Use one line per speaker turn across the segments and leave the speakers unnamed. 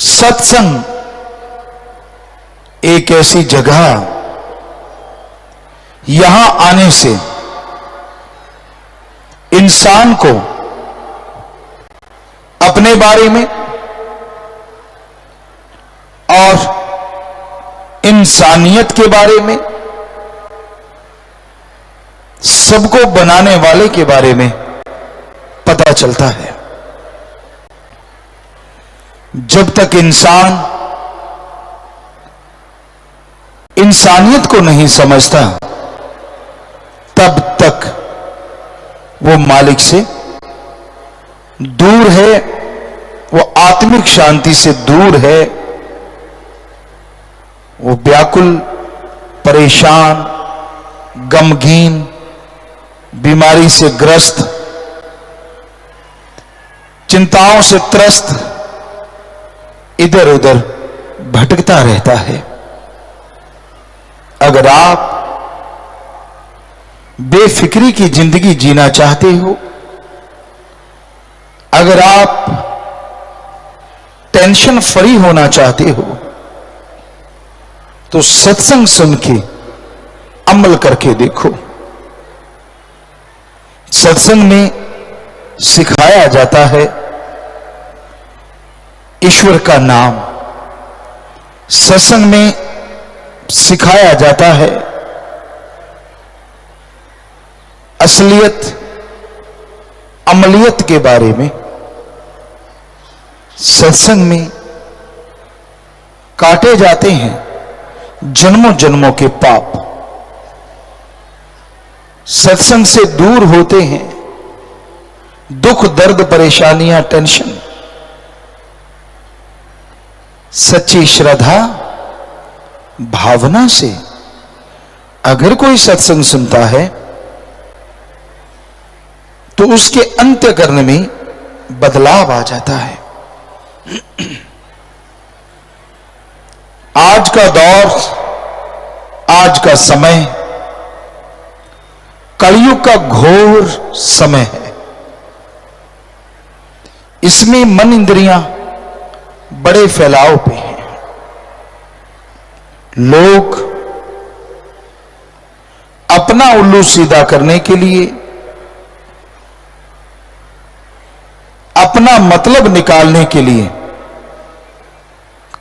सत्संग एक ऐसी जगह, यहां आने से इंसान को अपने बारे में और इंसानियत के बारे में, सबको बनाने वाले के बारे में पता चलता है। जब तक इंसान इंसानियत को नहीं समझता, तब तक वो मालिक से दूर है, वो आत्मिक शांति से दूर है, वो व्याकुल, परेशान, गमगीन, बीमारी से ग्रस्त, चिंताओं से त्रस्त इधर उधर भटकता रहता है। अगर आप बेफिक्री की जिंदगी जीना चाहते हो, अगर आप टेंशन फ्री होना चाहते हो, तो सत्संग सुन के अमल करके देखो। सत्संग में सिखाया जाता है ईश्वर का नाम, सत्संग में सिखाया जाता है असलियत अमलियत के बारे में। सत्संग में काटे जाते हैं जन्मों जन्मों के पाप, सत्संग से दूर होते हैं दुख, दर्द, परेशानियां, टेंशन। सच्ची श्रद्धा भावना से अगर कोई सत्संग सुनता है, तो उसके अंत्यकरण में बदलाव आ जाता है। आज का दौर, आज का समय कलयुग का घोर समय है। इसमें मन इंद्रियां बड़े फैलाव पे हैं। लोग अपना उल्लू सीधा करने के लिए, अपना मतलब निकालने के लिए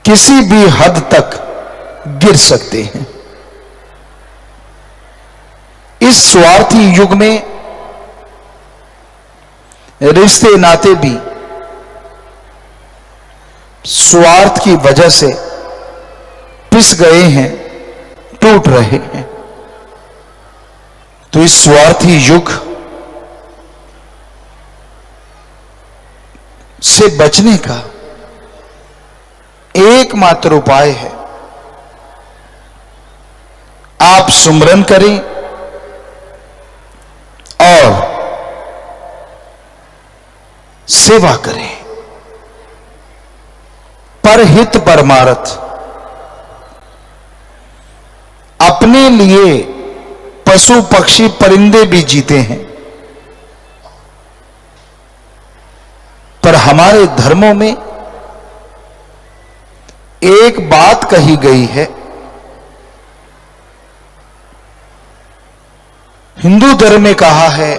किसी भी हद तक गिर सकते हैं। इस स्वार्थी युग में रिश्ते नाते भी स्वार्थ की वजह से पिस गए हैं, टूट रहे हैं। तो इस स्वार्थी युग से बचने का एकमात्र उपाय है, आप सुमरन करें और सेवा करें। परहित परमारथ, अपने लिए पशु पक्षी परिंदे भी जीते हैं, पर हमारे धर्मों में एक बात कही गई है। हिंदू धर्म में कहा है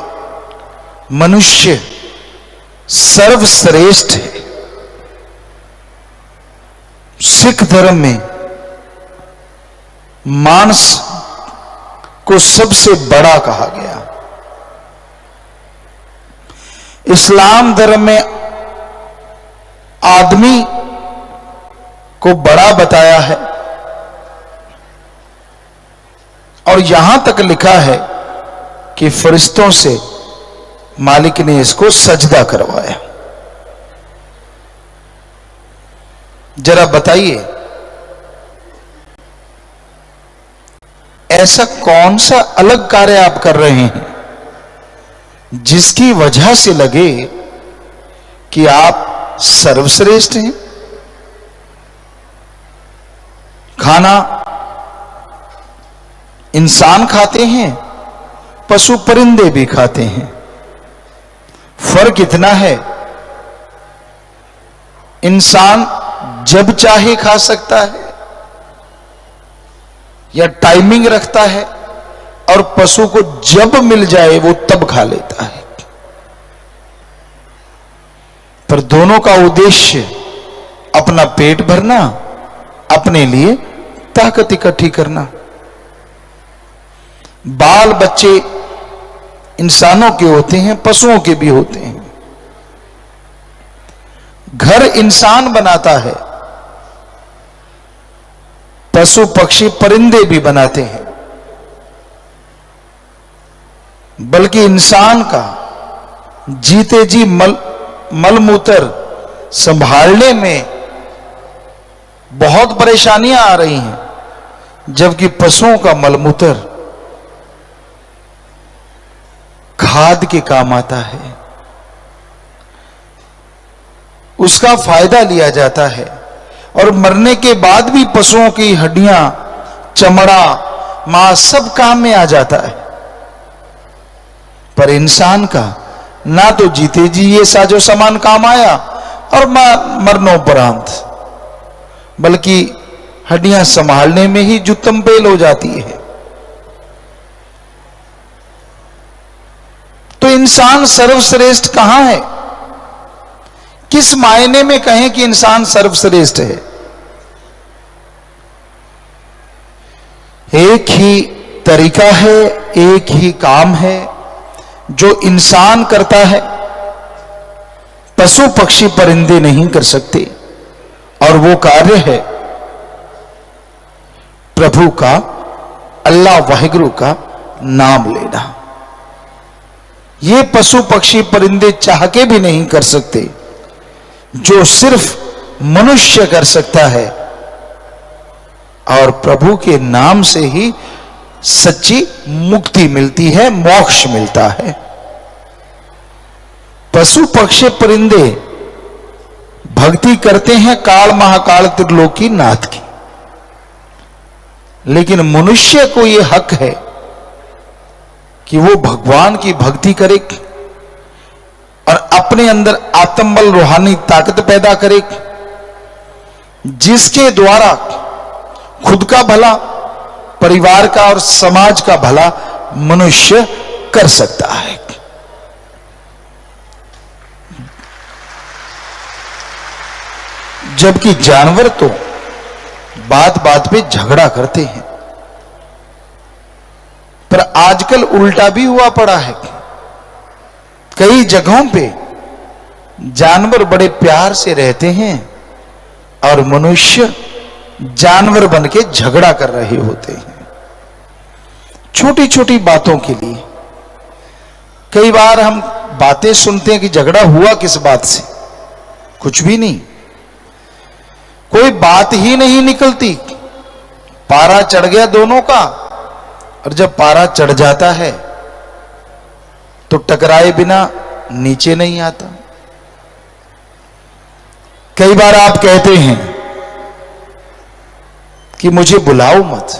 मनुष्य सर्वश्रेष्ठ है। सिख धर्म में मानस को सबसे बड़ा कहा गया। इस्लाम धर्म में आदमी को बड़ा बताया है, और यहां तक लिखा है कि फरिश्तों से मालिक ने इसको सजदा करवाया। जरा बताइए, ऐसा कौन सा अलग कार्य आप कर रहे हैं जिसकी वजह से लगे कि आप सर्वश्रेष्ठ हैं? खाना इंसान खाते हैं, पशु परिंदे भी खाते हैं। फर्क इतना है, इंसान जब चाहे खा सकता है या टाइमिंग रखता है, और पशु को जब मिल जाए वो तब खा लेता है। पर दोनों का उद्देश्य अपना पेट भरना, अपने लिए ताकत इकट्ठी करना। बाल बच्चे इंसानों के होते हैं, पशुओं के भी होते हैं। घर इंसान बनाता है, पशु पक्षी परिंदे भी बनाते हैं। बल्कि इंसान का जीते जी मलमूत्र संभालने में बहुत परेशानियां आ रही हैं, जबकि पशुओं का मलमूत्र खाद के काम आता है, उसका फायदा लिया जाता है। और मरने के बाद भी पशुओं की हड्डियां, चमड़ा, मांस सब काम में आ जाता है। पर इंसान का ना तो जीते जी ये साजो सामान काम आया और मरनोपरांत, बल्कि हड्डियां संभालने में ही जुत्तम बेल हो जाती है। तो इंसान सर्वश्रेष्ठ कहां है? किस मायने में कहें कि इंसान सर्वश्रेष्ठ है? एक ही तरीका है, एक ही काम है जो इंसान करता है, पशु पक्षी परिंदे नहीं कर सकते। और वो कार्य है प्रभु का, अल्लाह वाहिगुरु का नाम लेना। ये पशु पक्षी परिंदे चाह के भी नहीं कर सकते, जो सिर्फ मनुष्य कर सकता है। और प्रभु के नाम से ही सच्ची मुक्ति मिलती है, मोक्ष मिलता है। पशु पक्षी परिंदे भक्ति करते हैं काल महाकाल त्रिलोकी नाथ की, लेकिन मनुष्य को यह हक है कि वो भगवान की भक्ति करे और अपने अंदर आत्मबल, रूहानी ताकत पैदा करे, जिसके द्वारा खुद का भला, परिवार का और समाज का भला मनुष्य कर सकता है। जबकि जानवर तो बात बात पे झगड़ा करते हैं। पर आजकल उल्टा भी हुआ पड़ा है। कई जगहों पे जानवर बड़े प्यार से रहते हैं और मनुष्य जानवर बन के झगड़ा कर रहे होते हैं, छोटी छोटी बातों के लिए। कई बार हम बातें सुनते हैं कि झगड़ा हुआ किस बात से, कुछ भी नहीं, कोई बात ही नहीं निकलती। पारा चढ़ गया दोनों का, और जब पारा चढ़ जाता है तो टकराए बिना नीचे नहीं आता। कई बार आप कहते हैं कि मुझे बुलाओ मत,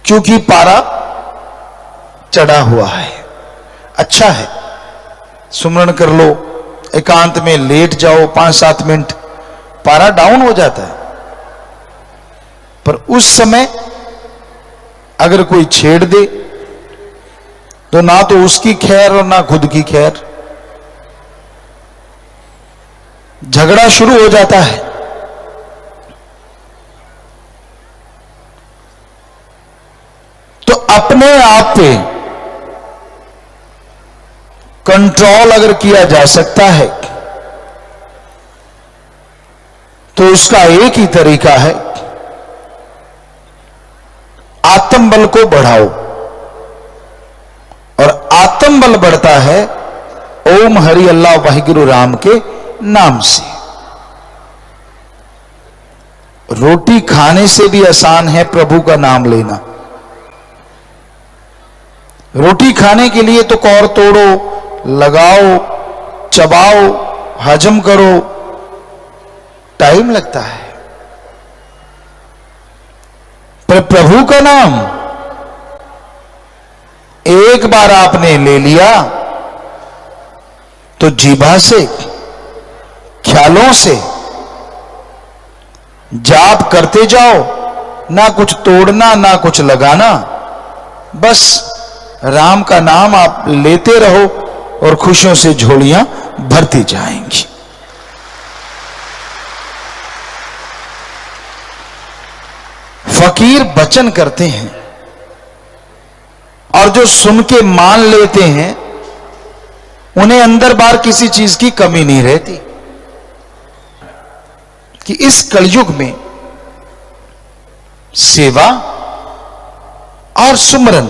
क्योंकि पारा चढ़ा हुआ है। अच्छा है, सुमरण कर लो, एकांत में लेट जाओ 5-7 मिनट, पारा डाउन हो जाता है। पर उस समय अगर कोई छेड़ दे तो ना तो उसकी खैर और ना खुद की खैर, झगड़ा शुरू हो जाता है। तो अपने आप पे कंट्रोल अगर किया जा सकता है तो उसका एक ही तरीका है, आत्मबल को बढ़ाओ। और आत्मबल बढ़ता है ओम हरि अल्लाह वाहिगुरु राम के नाम से। रोटी खाने से भी आसान है प्रभु का नाम लेना। रोटी खाने के लिए तो कौर तोड़ो, लगाओ, चबाओ, हजम करो, टाइम लगता है। पर प्रभु का नाम एक बार आपने ले लिया तो जीभा से, ख्यालों से जाप करते जाओ, ना कुछ तोड़ना ना कुछ लगाना, बस राम का नाम आप लेते रहो और खुशियों से झोलियां भरती जाएंगी। फकीर वचन करते हैं और जो सुन के मान लेते हैं उन्हें अंदर बाहर किसी चीज की कमी नहीं रहती। कि इस कलयुग में सेवा और सुमरन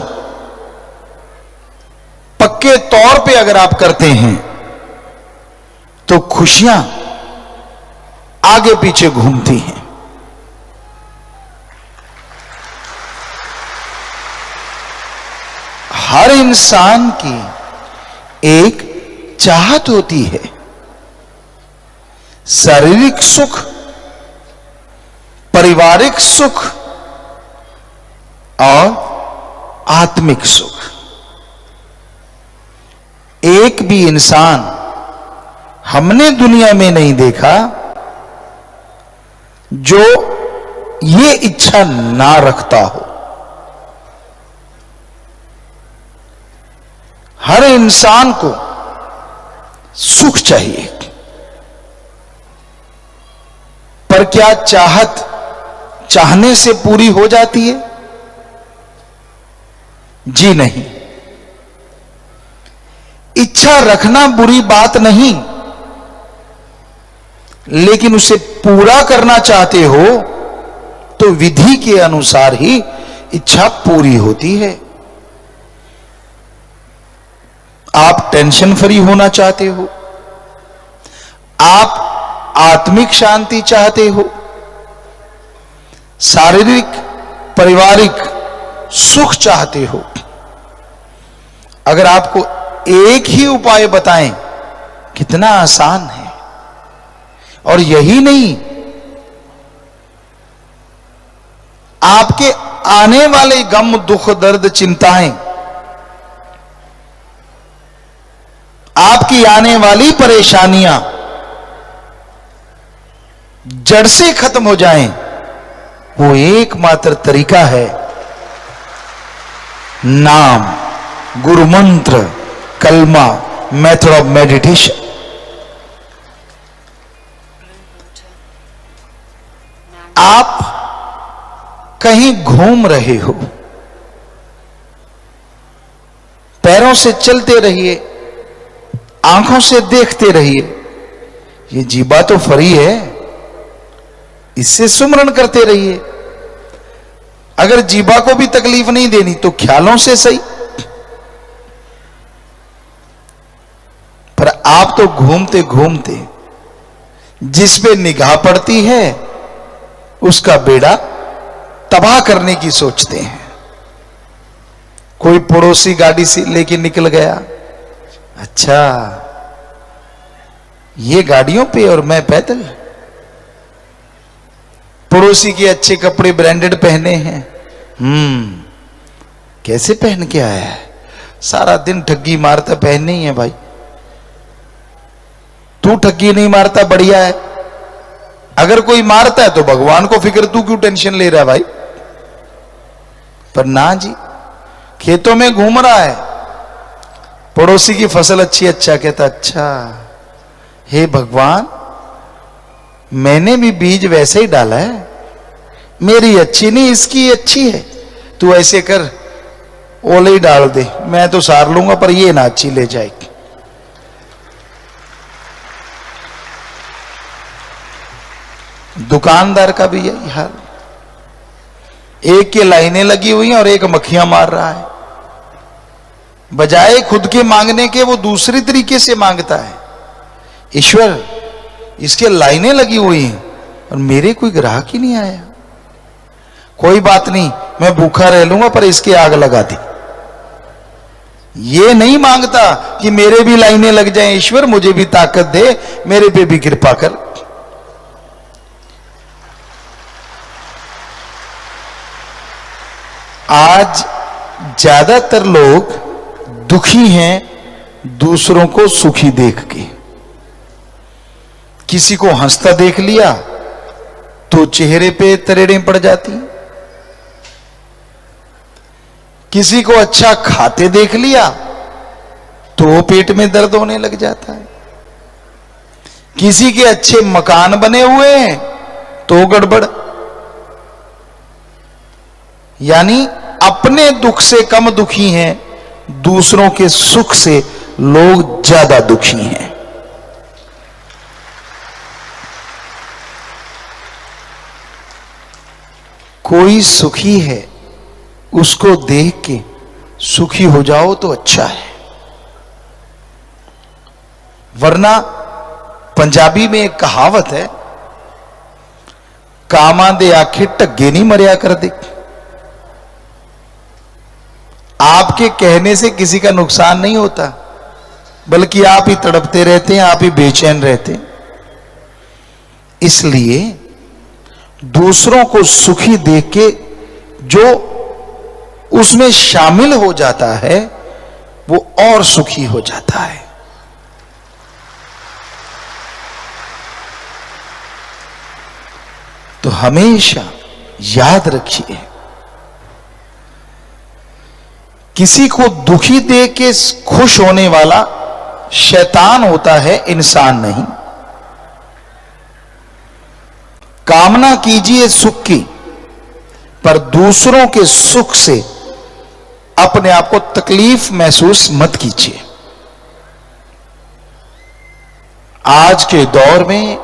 पक्के तौर पे अगर आप करते हैं तो खुशियां आगे पीछे घूमती हैं। हर इंसान की एक चाहत होती है, शारीरिक सुख, पारिवारिक सुख और आत्मिक सुख। एक भी इंसान हमने दुनिया में नहीं देखा जो ये इच्छा ना रखता हो। हर इंसान को सुख चाहिए, पर क्या चाहत चाहने से पूरी हो जाती है? जी नहीं। इच्छा रखना बुरी बात नहीं, लेकिन उसे पूरा करना चाहते हो तो विधि के अनुसार ही इच्छा पूरी होती है। आप टेंशन फ्री होना चाहते हो, आप आत्मिक शांति चाहते हो, शारीरिक पारिवारिक सुख चाहते हो। अगर आपको एक ही उपाय बताएं, कितना आसान है। और यही नहीं, आपके आने वाले गम दुख दर्द चिंताएं, आपकी आने वाली परेशानियां जड़ से खत्म हो जाएं, वो एकमात्र तरीका है नाम, गुरु मंत्र, कलमा, मेथड ऑफ मेडिटेशन। आप कहीं घूम रहे हो, पैरों से चलते रहिए, आंखों से देखते रहिए। ये जीवा तो फ्री है, इससे सुमरन करते रहिए। अगर जीवा को भी तकलीफ नहीं देनी तो ख्यालों से सही। पर आप तो घूमते घूमते जिस पे निगाह पड़ती है उसका बेड़ा तबाह करने की सोचते हैं। कोई पड़ोसी गाड़ी से लेके निकल गया, अच्छा ये गाड़ियों पे और मैं पैदल। पड़ोसी के अच्छे कपड़े ब्रांडेड पहने हैं, कैसे पहन के आया है? सारा दिन ठगी मारता, पहनने ही है भाई। तू ठगी नहीं मारता, बढ़िया है। अगर कोई मारता है तो भगवान को फिक्र, तू क्यों टेंशन ले रहा है भाई? पर ना जी, खेतों में घूम रहा है, पड़ोसी की फसल अच्छी, अच्छा कहता, अच्छा हे भगवान मैंने भी बीज वैसे ही डाला है, मेरी अच्छी नहीं इसकी अच्छी है, तू ऐसे कर ओले ही डाल दे, मैं तो सार लूंगा पर ये ना अच्छी ले जाएगी। दुकानदार का भी यही हाल, एक के लाइनें लगी हुई हैं और एक मक्खियां मार रहा है। बजाय खुद के मांगने के वो दूसरी तरीके से मांगता है। ईश्वर इसके लाइनें लगी हुई हैं और मेरे कोई ग्राहक ही नहीं आया, कोई बात नहीं मैं भूखा रह लूंगा पर इसके आग लगा दी। ये नहीं मांगता कि मेरे भी लाइनें लग जाएं, ईश्वर मुझे भी ताकत दे, मेरे पे भी कृपा कर। आज ज्यादातर लोग दुखी हैं दूसरों को सुखी देख के। किसी को हंसता देख लिया तो चेहरे पे तरेड़ें पड़ जाती, किसी को अच्छा खाते देख लिया तो पेट में दर्द होने लग जाता है, किसी के अच्छे मकान बने हुए हैं तो गड़बड़। यानी अपने दुख से कम दुखी हैं, दूसरों के सुख से लोग ज्यादा दुखी हैं। कोई सुखी है, उसको देख के सुखी हो जाओ तो अच्छा है, वरना पंजाबी में एक कहावत है, कामां दे आखे टग्गे नहीं मरिया कर दे। आपके कहने से किसी का नुकसान नहीं होता, बल्कि आप ही तड़पते रहते हैं, आप ही बेचैन रहते हैं। इसलिए दूसरों को सुखी देख के जो उसमें शामिल हो जाता है वो और सुखी हो जाता है। तो हमेशा याद रखिए, किसी को दुखी देख के खुश होने वाला शैतान होता है, इंसान नहीं। कामना कीजिए सुख की, पर दूसरों के सुख से अपने आप को तकलीफ महसूस मत कीजिए। आज के दौर में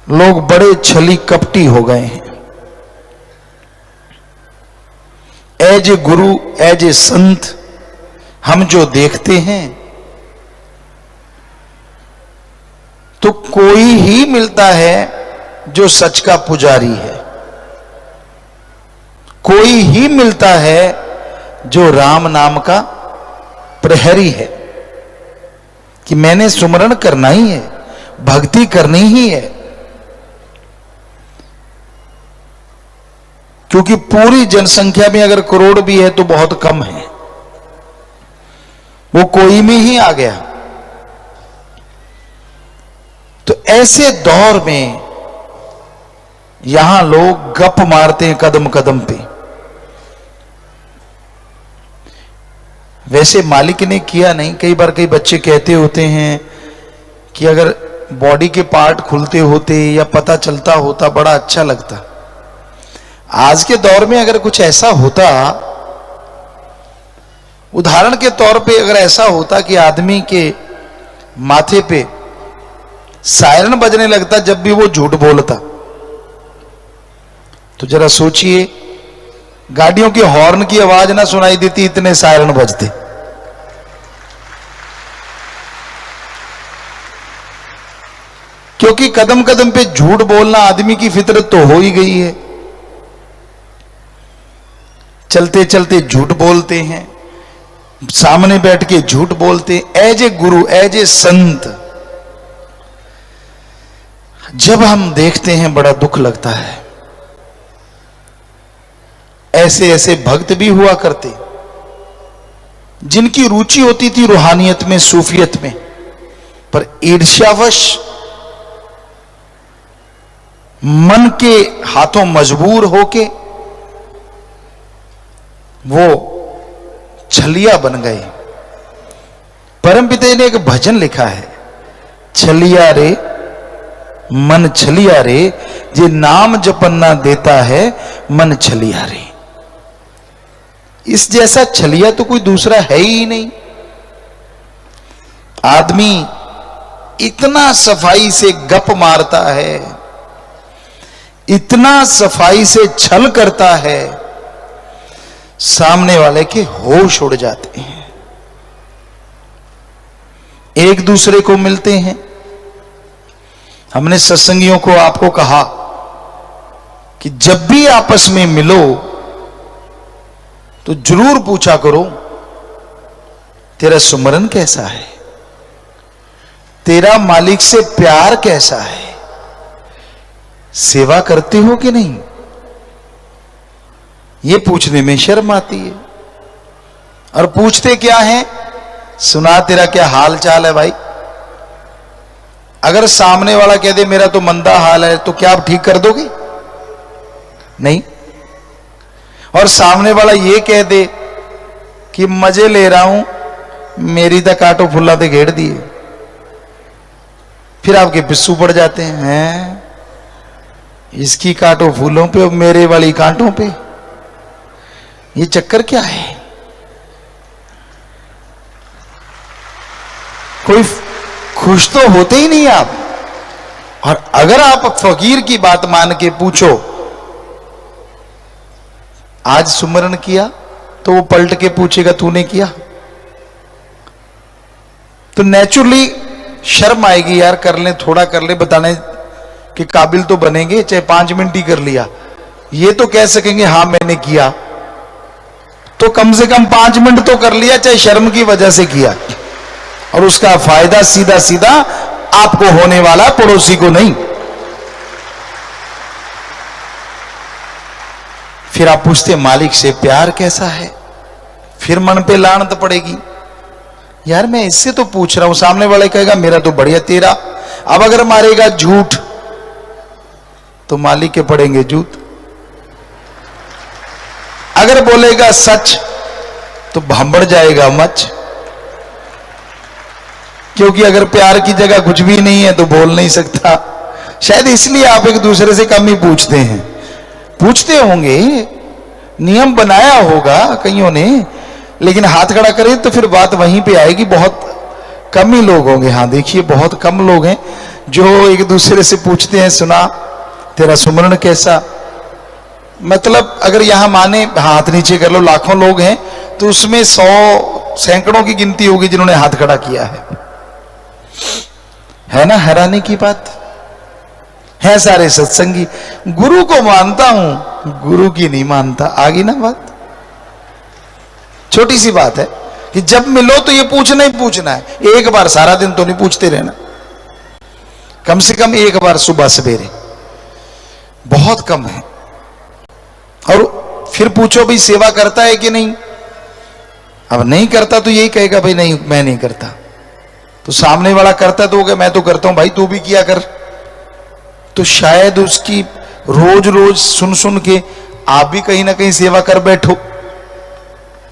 लोग बड़े छली कपटी हो गए हैं। As a Guru, as a संत हम जो देखते हैं तो कोई ही मिलता है जो सच का पुजारी है, कोई ही मिलता है जो राम नाम का प्रहरी है कि मैंने सुमरण करना ही है, भक्ति करनी ही है। क्योंकि पूरी जनसंख्या में अगर करोड़ भी है तो बहुत कम है, वो कोई में ही आ गया। तो ऐसे दौर में यहां लोग गप मारते हैं कदम कदम पे। वैसे मालिक ने किया नहीं। कई बार कई बच्चे कहते होते हैं कि अगर बॉडी के पार्ट खुलते होते या पता चलता होता बड़ा अच्छा लगता। आज के दौर में अगर कुछ ऐसा होता, उदाहरण के तौर पे अगर ऐसा होता कि आदमी के माथे पे सायरन बजने लगता जब भी वो झूठ बोलता, तो जरा सोचिए, गाड़ियों के हॉर्न की आवाज ना सुनाई देती, इतने सायरन बजते। क्योंकि कदम कदम पे झूठ बोलना आदमी की फितरत तो हो ही गई है। चलते चलते झूठ बोलते हैं, सामने बैठ के झूठ बोलते हैं। As a Guru, as a संत जब हम देखते हैं बड़ा दुख लगता है। ऐसे ऐसे भक्त भी हुआ करते जिनकी रुचि होती थी रूहानियत में, सूफियत में, पर ईर्ष्यावश मन के हाथों मजबूर होके वो छलिया बन गए। परमपिता ने एक भजन लिखा है, छलिया रे मन छलिया रे, जे नाम जपन्ना देता है मन छलिया रे। इस जैसा छलिया तो कोई दूसरा है ही नहीं। आदमी इतना सफाई से गप मारता है, इतना सफाई से छल करता है, सामने वाले के होश उड़ जाते हैं। एक दूसरे को मिलते हैं। हमने सत्संगियों को आपको कहा कि जब भी आपस में मिलो तो जरूर पूछा करो, तेरा सुमरन कैसा है, तेरा मालिक से प्यार कैसा है, सेवा करते हो कि नहीं। ये पूछने में शर्म आती है। और पूछते क्या है, सुना तेरा क्या हाल चाल है भाई। अगर सामने वाला कह दे मेरा तो मंदा हाल है, तो क्या आप ठीक कर दोगे? नहीं। और सामने वाला ये कह दे कि मजे ले रहा हूं, मेरी तो कांटो फुल्ला ते घेर दिए, फिर आपके पिस्सू पड़ जाते हैं, इसकी कांटो फूलों पे और मेरे वाली कांटों पे, ये चक्कर क्या है? कोई खुश तो होते ही नहीं आप। और अगर आप फकीर की बात मान के पूछो आज सुमरन किया, तो वो पलट के पूछेगा तूने किया, तो नेचुरली शर्म आएगी, यार कर ले, थोड़ा कर ले, बताने के काबिल तो बनेंगे, चाहे 5 मिनट ही कर लिया। ये तो कह सकेंगे हाँ मैंने किया, तो कम से कम 5 मिनट तो कर लिया, चाहे शर्म की वजह से किया, और उसका फायदा सीधा सीधा आपको होने वाला, पड़ोसी को नहीं। फिर आप पूछते मालिक से प्यार कैसा है, फिर मन पे लानत पड़ेगी, यार मैं इससे तो पूछ रहा हूं, सामने वाले कहेगा मेरा तो बढ़िया, तेरा। अब अगर मारेगा झूठ तो मालिक के पड़ेंगे जूत, अगर बोलेगा सच तो भांबड़ जाएगा मच, क्योंकि अगर प्यार की जगह कुछ भी नहीं है तो बोल नहीं सकता। शायद इसलिए आप एक दूसरे से कम ही पूछते हैं, पूछते होंगे, नियम बनाया होगा कईयों ने, लेकिन हाथ खड़ा करें तो फिर बात वहीं पे आएगी। बहुत कम ही लोग होंगे, हाँ देखिए बहुत कम लोग हैं जो एक दूसरे से पूछते हैं सुना तेरा सुमरन कैसा। मतलब अगर यहां माने हाथ नीचे कर लो, लाखों लोग हैं तो उसमें 100 सैकड़ों की गिनती होगी जिन्होंने हाथ खड़ा किया है ना। हैरानी की बात है। सारे सत्संगी गुरु को मानता हूं, गुरु की नहीं मानता। आगे ना बात, छोटी सी बात है कि जब मिलो तो ये पूछना ही पूछना है, एक बार सारा दिन तो नहीं पूछते रहना, कम से कम एक बार सुबह सवेरे, बहुत कम है। और फिर पूछो भाई सेवा करता है कि नहीं, अब नहीं करता तो यही कहेगा भाई नहीं मैं नहीं करता, तो सामने वाला करता तो क्या मैं तो करता हूं, भाई तू भी किया कर। तो शायद उसकी रोज रोज सुन सुन के आप भी कहीं ना कहीं सेवा कर बैठो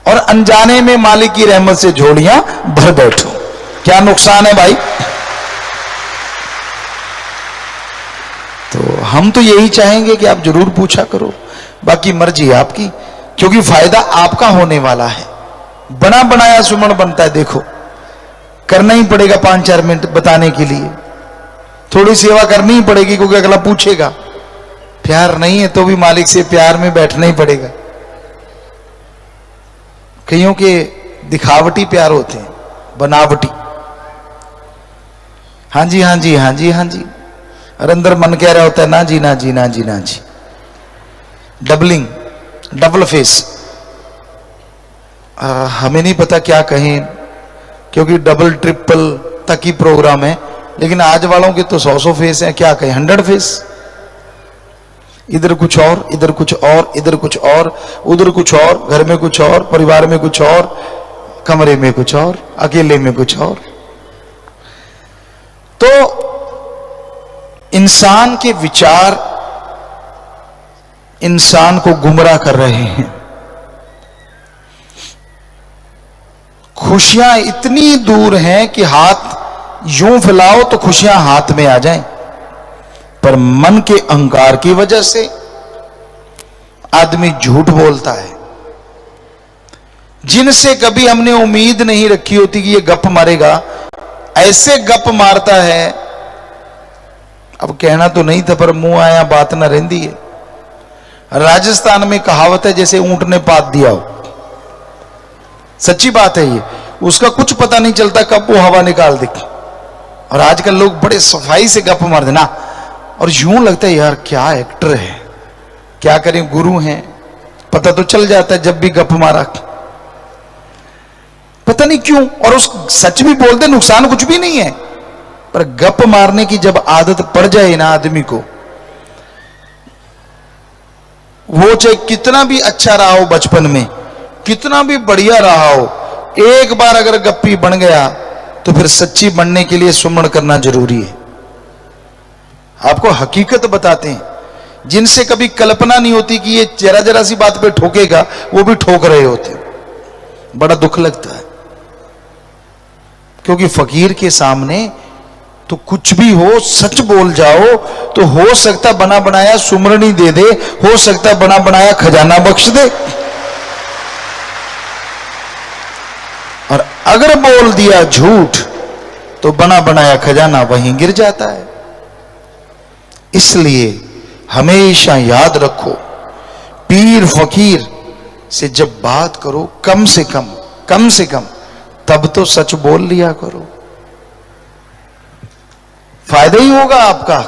और अनजाने में मालिक की रहमत से झोलियां भर बैठो, क्या नुकसान है भाई। तो हम तो यही चाहेंगे कि आप जरूर पूछा करो, बाकी मर्जी आपकी, क्योंकि फायदा आपका होने वाला है। बना बनाया सुमन बनता है, देखो करना ही पड़ेगा 5-4 मिनट बताने के लिए, थोड़ी सेवा करनी ही पड़ेगी क्योंकि अगला पूछेगा। प्यार नहीं है तो भी मालिक से प्यार में बैठना ही पड़ेगा। कईयों के दिखावटी प्यार होते हैं, बनावटी, हाँ जी हाँ जी हाँ जी हाँ जी, और अंदर मन कह रहा होता है ना जी ना जी ना जी ना जी। डबलिंग, डबल फेस, हमें नहीं पता क्या कहें, क्योंकि डबल ट्रिपल तक ही प्रोग्राम है, लेकिन आज वालों के तो 100 फेस हैं, क्या कहें 100 फेस। इधर कुछ और, इधर कुछ और, इधर कुछ और, उधर कुछ और, घर में कुछ और, परिवार में कुछ और, कमरे में कुछ और, अकेले में कुछ और। तो इंसान के विचार इंसान को गुमराह कर रहे हैं। खुशियां इतनी दूर हैं कि हाथ यूं फैलाओ तो खुशियां हाथ में आ जाएं, पर मन के अहंकार की वजह से आदमी झूठ बोलता है। जिनसे कभी हमने उम्मीद नहीं रखी होती कि ये गप मारेगा, ऐसे गप मारता है, अब कहना तो नहीं था पर मुंह आया बात ना रहती है। राजस्थान में कहावत है जैसे ऊंट ने पात दिया हो, सच्ची बात है ये, उसका कुछ पता नहीं चलता कब वो हवा निकाल दे। और आजकल लोग बड़े सफाई से गप मार देना, और यूं लगता है यार क्या एक्टर है, क्या करें गुरु हैं, पता तो चल जाता है जब भी गप मारा, पता नहीं क्यों। और उस सच भी बोलते, नुकसान कुछ भी नहीं है, पर गप मारने की जब आदत पड़ जाए ना आदमी को, वो चाहे कितना भी अच्छा रहा हो बचपन में, कितना भी बढ़िया रहा हो, एक बार अगर गप्पी बन गया तो फिर सच्ची बनने के लिए सुमरण करना जरूरी है। आपको हकीकत बताते हैं, जिनसे कभी कल्पना नहीं होती कि ये जरा जरा सी बात पे ठोकेगा, वो भी ठोक रहे होते। बड़ा दुख लगता है, क्योंकि फकीर के सामने तो कुछ भी हो, सच बोल जाओ तो हो सकता बना बनाया सुमरनी दे दे, हो सकता बना बनाया खजाना बख्श दे। और अगर बोल दिया झूठ तो बना बनाया खजाना वहीं गिर जाता है। इसलिए हमेशा याद रखो, पीर फकीर से जब बात करो कम से कम तब तो सच बोल लिया करो। फायदा ही होगा आपका,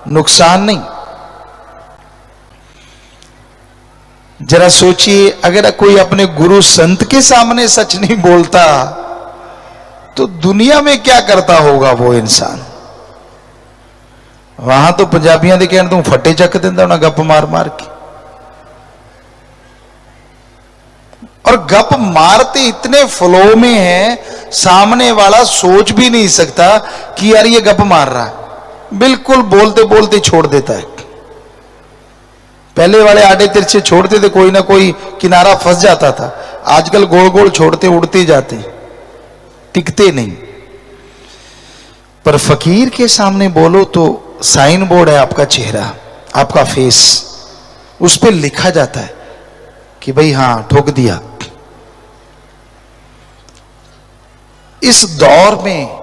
नुकसान नहीं। जरा सोचिए, अगर कोई अपने गुरु संत के सामने सच नहीं बोलता तो दुनिया में क्या करता होगा वो इंसान। वहां तो पंजाबियां दे कहने तुम फटे चक देंदा होना गप मार मार के, और गप मारते इतने फ्लो में है, सामने वाला सोच भी नहीं सकता कि यार ये गप मार रहा है। बिल्कुल बोलते बोलते छोड़ देता है। पहले वाले आड़े तिरछे छोड़ते थे, कोई ना कोई किनारा फंस जाता था। आजकल गोल गोल छोड़ते, उड़ते जाते, टिकते नहीं। पर फकीर के सामने बोलो तो साइन बोर्ड है आपका चेहरा, आपका फेस, उस पर लिखा जाता है कि भाई हां ठोक दिया। इस दौर में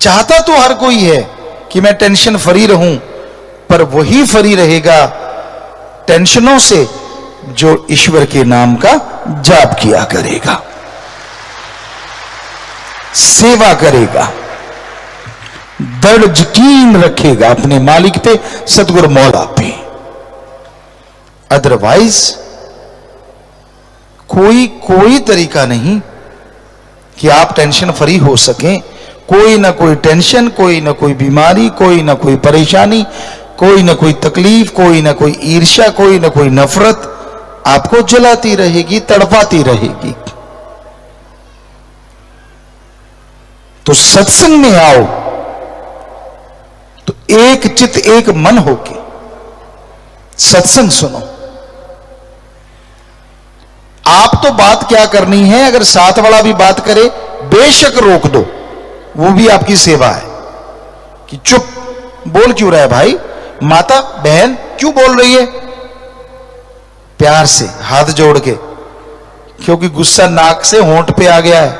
चाहता तो हर कोई है कि मैं टेंशन फ्री रहूं, पर वही फ्री रहेगा टेंशनों से जो ईश्वर के नाम का जाप किया करेगा, सेवा करेगा, दृढ़ यकीन रखेगा अपने मालिक पे, सतगुरु मौला पे। अदरवाइज कोई तरीका नहीं कि आप टेंशन फ्री हो सकें। कोई ना कोई टेंशन, कोई ना कोई बीमारी, कोई ना कोई परेशानी, कोई ना कोई तकलीफ, कोई ना कोई ईर्ष्या, कोई ना कोई नफरत आपको जलाती रहेगी, तड़पाती रहेगी। तो सत्संग में आओ तो एक चित एक मन होके सत्संग सुनो। आप तो बात क्या करनी है, अगर साथ वाला भी बात करे बेशक रोक दो, वो भी आपकी सेवा है। कि चुप, बोल क्यों रहा है भाई, माता बहन क्यों बोल रही है, प्यार से हाथ जोड़ के, क्योंकि गुस्सा नाक से होंठ पे आ गया है,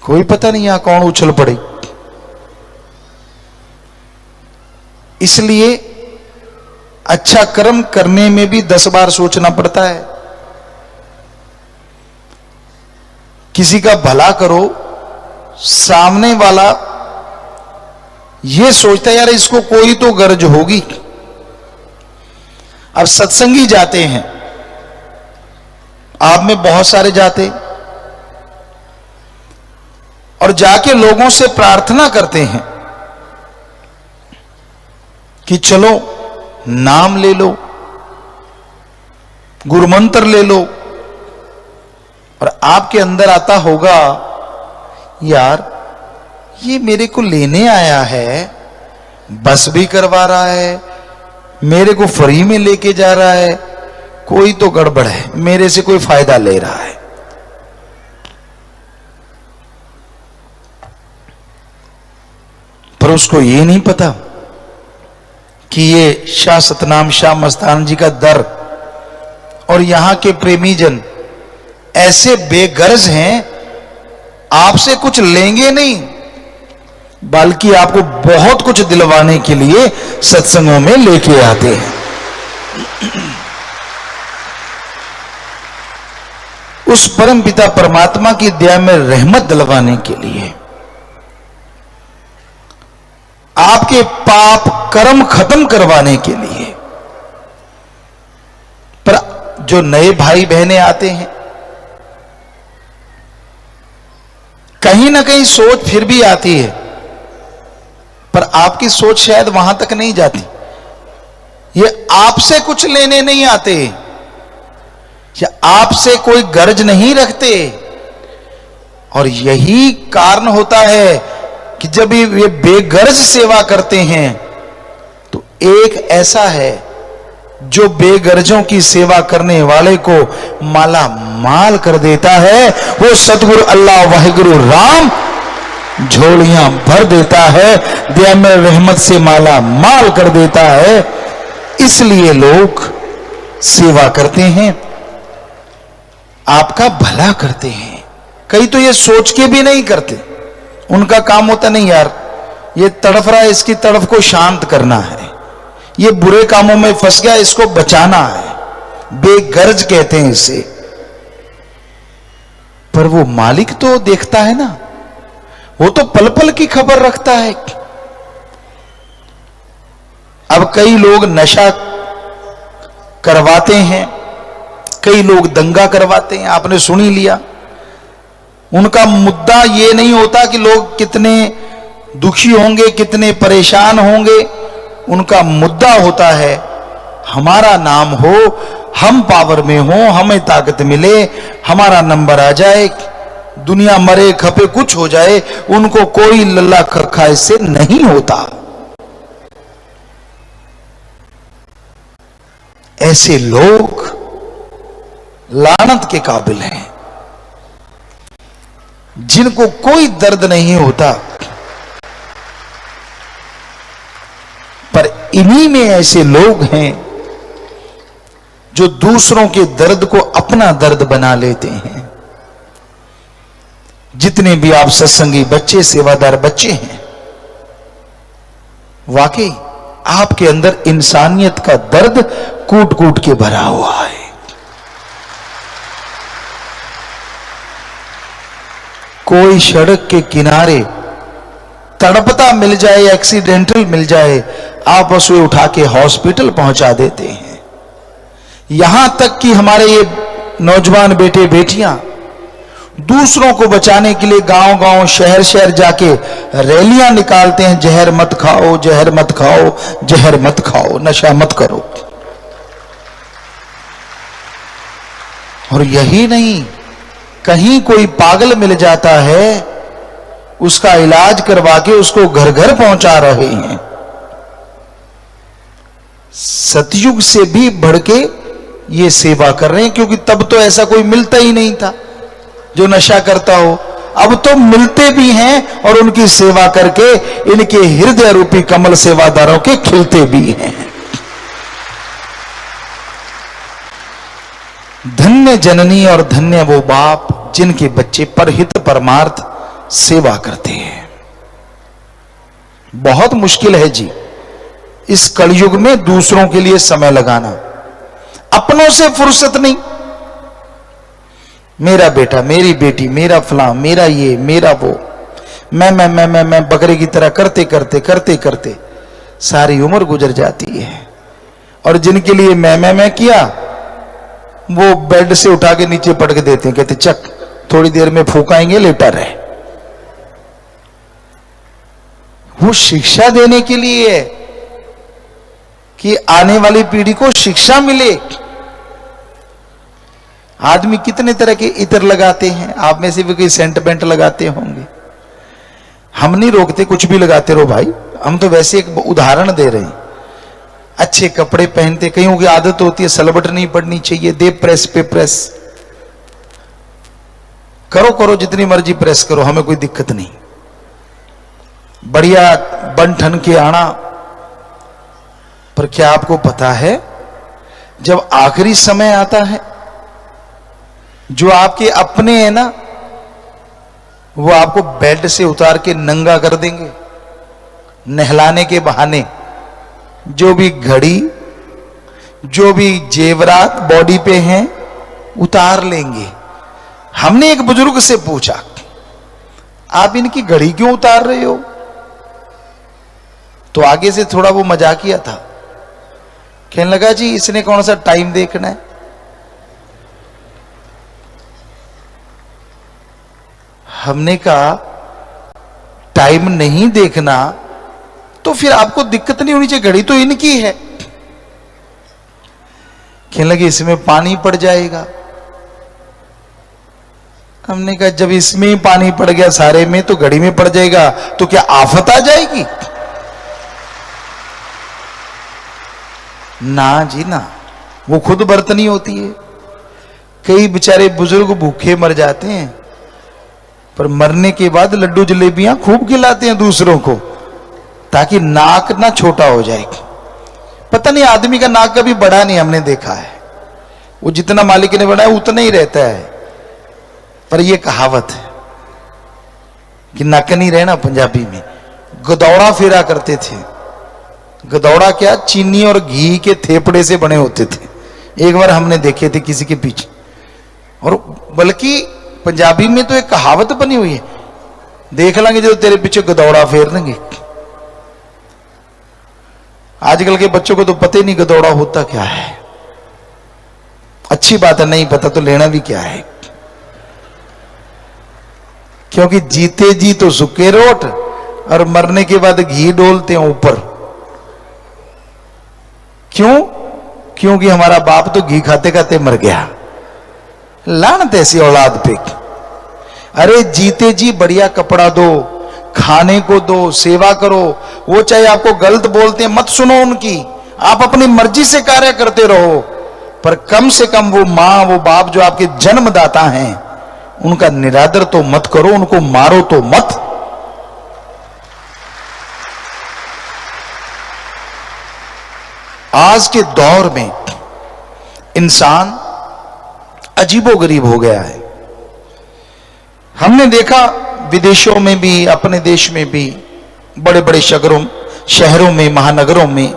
कोई पता नहीं यहां कौन उछल पड़े। इसलिए अच्छा कर्म करने में भी 10 बार सोचना पड़ता है। किसी का भला करो, सामने वाला यह सोचता है यार इसको कोई तो गर्ज होगी। अब सत्संगी जाते हैं, आप में बहुत सारे जाते और जाके लोगों से प्रार्थना करते हैं कि चलो नाम ले लो, गुरु मंत्र ले लो, और आपके अंदर आता होगा यार ये मेरे को लेने आया है, बस भी करवा रहा है, मेरे को फ्री में लेके जा रहा है, कोई तो गड़बड़ है, मेरे से कोई फायदा ले रहा है। पर उसको ये नहीं पता कि ये शाह सतनाम शाह मस्तान जी का दर और यहां के प्रेमी जन ऐसे बेगर्ज हैं, आपसे कुछ लेंगे नहीं बल्कि आपको बहुत कुछ दिलवाने के लिए सत्संगों में लेके आते हैं। उस परम पिता परमात्मा की दया में रहमत दिलवाने के लिए, आपके पाप कर्म खत्म करवाने के लिए। पर जो नए भाई बहनें आते हैं, कहीं ना कहीं सोच फिर भी आती है, पर आपकी सोच शायद वहां तक नहीं जाती। ये आपसे कुछ लेने नहीं आते, या आपसे कोई गर्ज नहीं रखते। और यही कारण होता है कि जब ये बेगर्ज सेवा करते हैं तो एक ऐसा है जो बेगर्जों की सेवा करने वाले को माला माल कर देता है, वो सतगुरु अल्लाह वाहिगुरु राम झोलियां भर देता है, दया में रहमत से माला माल कर देता है। इसलिए लोग सेवा करते हैं, आपका भला करते हैं। कई तो ये सोच के भी नहीं करते, उनका काम होता नहीं यार ये तड़फ रहा है, इसकी तड़फ को शांत करना है, ये बुरे कामों में फंस गया, इसको बचाना है, बेगर्ज कहते हैं इसे। पर वो मालिक तो देखता है ना, वो तो पल पल की खबर रखता है। अब कई लोग नशा करवाते हैं, कई लोग दंगा करवाते हैं, आपने सुन ही लिया। उनका मुद्दा ये नहीं होता कि लोग कितने दुखी होंगे, कितने परेशान होंगे, उनका मुद्दा होता है हमारा नाम हो, हम पावर में हो, हमें ताकत मिले, हमारा नंबर आ जाए, दुनिया मरे खपे कुछ हो जाए, उनको कोई लल्ला खखा इससे नहीं होता। ऐसे लोग लानत के काबिल हैं, जिनको कोई दर्द नहीं होता। पर इन्हीं में ऐसे लोग हैं जो दूसरों के दर्द को अपना दर्द बना लेते हैं। जितने भी आप सत्संगी बच्चे, सेवादार बच्चे हैं, वाकई आपके अंदर इंसानियत का दर्द कूट कूट के भरा हुआ है। कोई सड़क के किनारे तड़पता मिल जाए, एक्सीडेंटल मिल जाए, आप उसे उठा के हॉस्पिटल पहुंचा देते हैं। यहां तक कि हमारे ये नौजवान बेटे बेटियां दूसरों को बचाने के लिए गांव गांव, शहर शहर जाके रैलियां निकालते हैं, जहर मत खाओ, जहर मत खाओ, जहर मत खाओ, नशा मत करो। और यही नहीं, कहीं कोई पागल मिल जाता है, उसका इलाज करवा के उसको घर घर पहुंचा रहे हैं। सतयुग से भी बढ़ के ये सेवा कर रहे हैं, क्योंकि तब तो ऐसा कोई मिलता ही नहीं था जो नशा करता हो। अब तो मिलते भी हैं और उनकी सेवा करके इनके हृदय रूपी कमल सेवादारों के खिलते भी हैं। धन्य जननी और धन्य वो बाप जिनके बच्चे परहित परमार्थ सेवा करते हैं। बहुत मुश्किल है जी इस कलयुग में दूसरों के लिए समय लगाना, अपनों से फुर्सत नहीं। मेरा बेटा, मेरी बेटी, मेरा फलां, मेरा ये, मेरा वो, मैं बकरे की तरह करते करते करते करते सारी उम्र गुजर जाती है। और जिनके लिए मैं किया, वो बेड से उठा के नीचे पटक देते हैं, कहते चक थोड़ी देर में फूकाएंगे, लेटा रहे। वो शिक्षा देने के लिए है कि आने वाली पीढ़ी को शिक्षा मिले। आदमी कितने तरह के इत्र लगाते हैं, आप में से भी कोई सेंट बेंट लगाते होंगे। हम नहीं रोकते, कुछ भी लगाते रहो भाई, हम तो वैसे एक उदाहरण दे रहे हैं। अच्छे कपड़े पहनते, कईयों की आदत होती है सलबट नहीं पड़नी चाहिए, दे प्रेस पे प्रेस करो, करो जितनी मर्जी प्रेस करो, हमें कोई दिक्कत नहीं। बढ़िया बन ठन के आना। पर क्या आपको पता है, जब आखिरी समय आता है, जो आपके अपने हैं ना, वो आपको बेड से उतार के नंगा कर देंगे नहलाने के बहाने। जो भी घड़ी, जो भी जेवरात बॉडी पे हैं, उतार लेंगे। हमने एक बुजुर्ग से पूछा, आप इनकी घड़ी क्यों उतार रहे हो? तो आगे से थोड़ा वो मजाकिया था, कहने लगा जी इसने कौन सा टाइम देखना है। हमने कहा टाइम नहीं देखना तो फिर आपको दिक्कत नहीं होनी चाहिए, घड़ी तो इनकी है। कहने लगे इसमें पानी पड़ जाएगा, हमने कहा जब इसमें ही पानी पड़ गया सारे में तो घड़ी में पड़ जाएगा तो क्या आफत आ जाएगी? ना जी ना, वो खुद बर्तनी होती है। कई बेचारे बुजुर्ग भूखे मर जाते हैं, पर मरने के बाद लड्डू जलेबियां खूब खिलाते हैं दूसरों को, ताकि नाक ना छोटा हो जाए। पता नहीं आदमी का नाक कभी बड़ा नहीं, हमने देखा है, वो जितना मालिक ने बनाया उतना ही रहता है। पर यह कहावत है कि नक नहीं रहना, पंजाबी में गदौड़ा फेरा करते थे। गदौड़ा क्या? चीनी और घी के थेपड़े से बने होते थे। एक बार हमने देखे थे किसी के पीछे, और बल्कि पंजाबी में तो एक कहावत बनी हुई है, देख लेंगे जो तेरे पीछे गदौड़ा फेर देंगे। आजकल के बच्चों को तो पता ही नहीं गदौड़ा होता क्या है। अच्छी बात है, नहीं पता तो लेना भी क्या है, क्योंकि जीते जी तो सूखे रोट और मरने के बाद घी डोलते हैं ऊपर। क्यों? क्योंकि हमारा बाप तो घी खाते खाते मर गया। लानत ऐसी औलाद पे। अरे जीते जी बढ़िया कपड़ा दो, खाने को दो, सेवा करो। वो चाहे आपको गलत बोलते हैं मत सुनो उनकी, आप अपनी मर्जी से कार्य करते रहो, पर कम से कम वो मां वो बाप जो आपके जन्मदाता हैं उनका निरादर तो मत करो, उनको मारो तो मत। आज के दौर में इंसान अजीबोगरीब हो गया है। हमने देखा विदेशों में भी, अपने देश में भी, बड़े बड़े शहरों में, महानगरों में।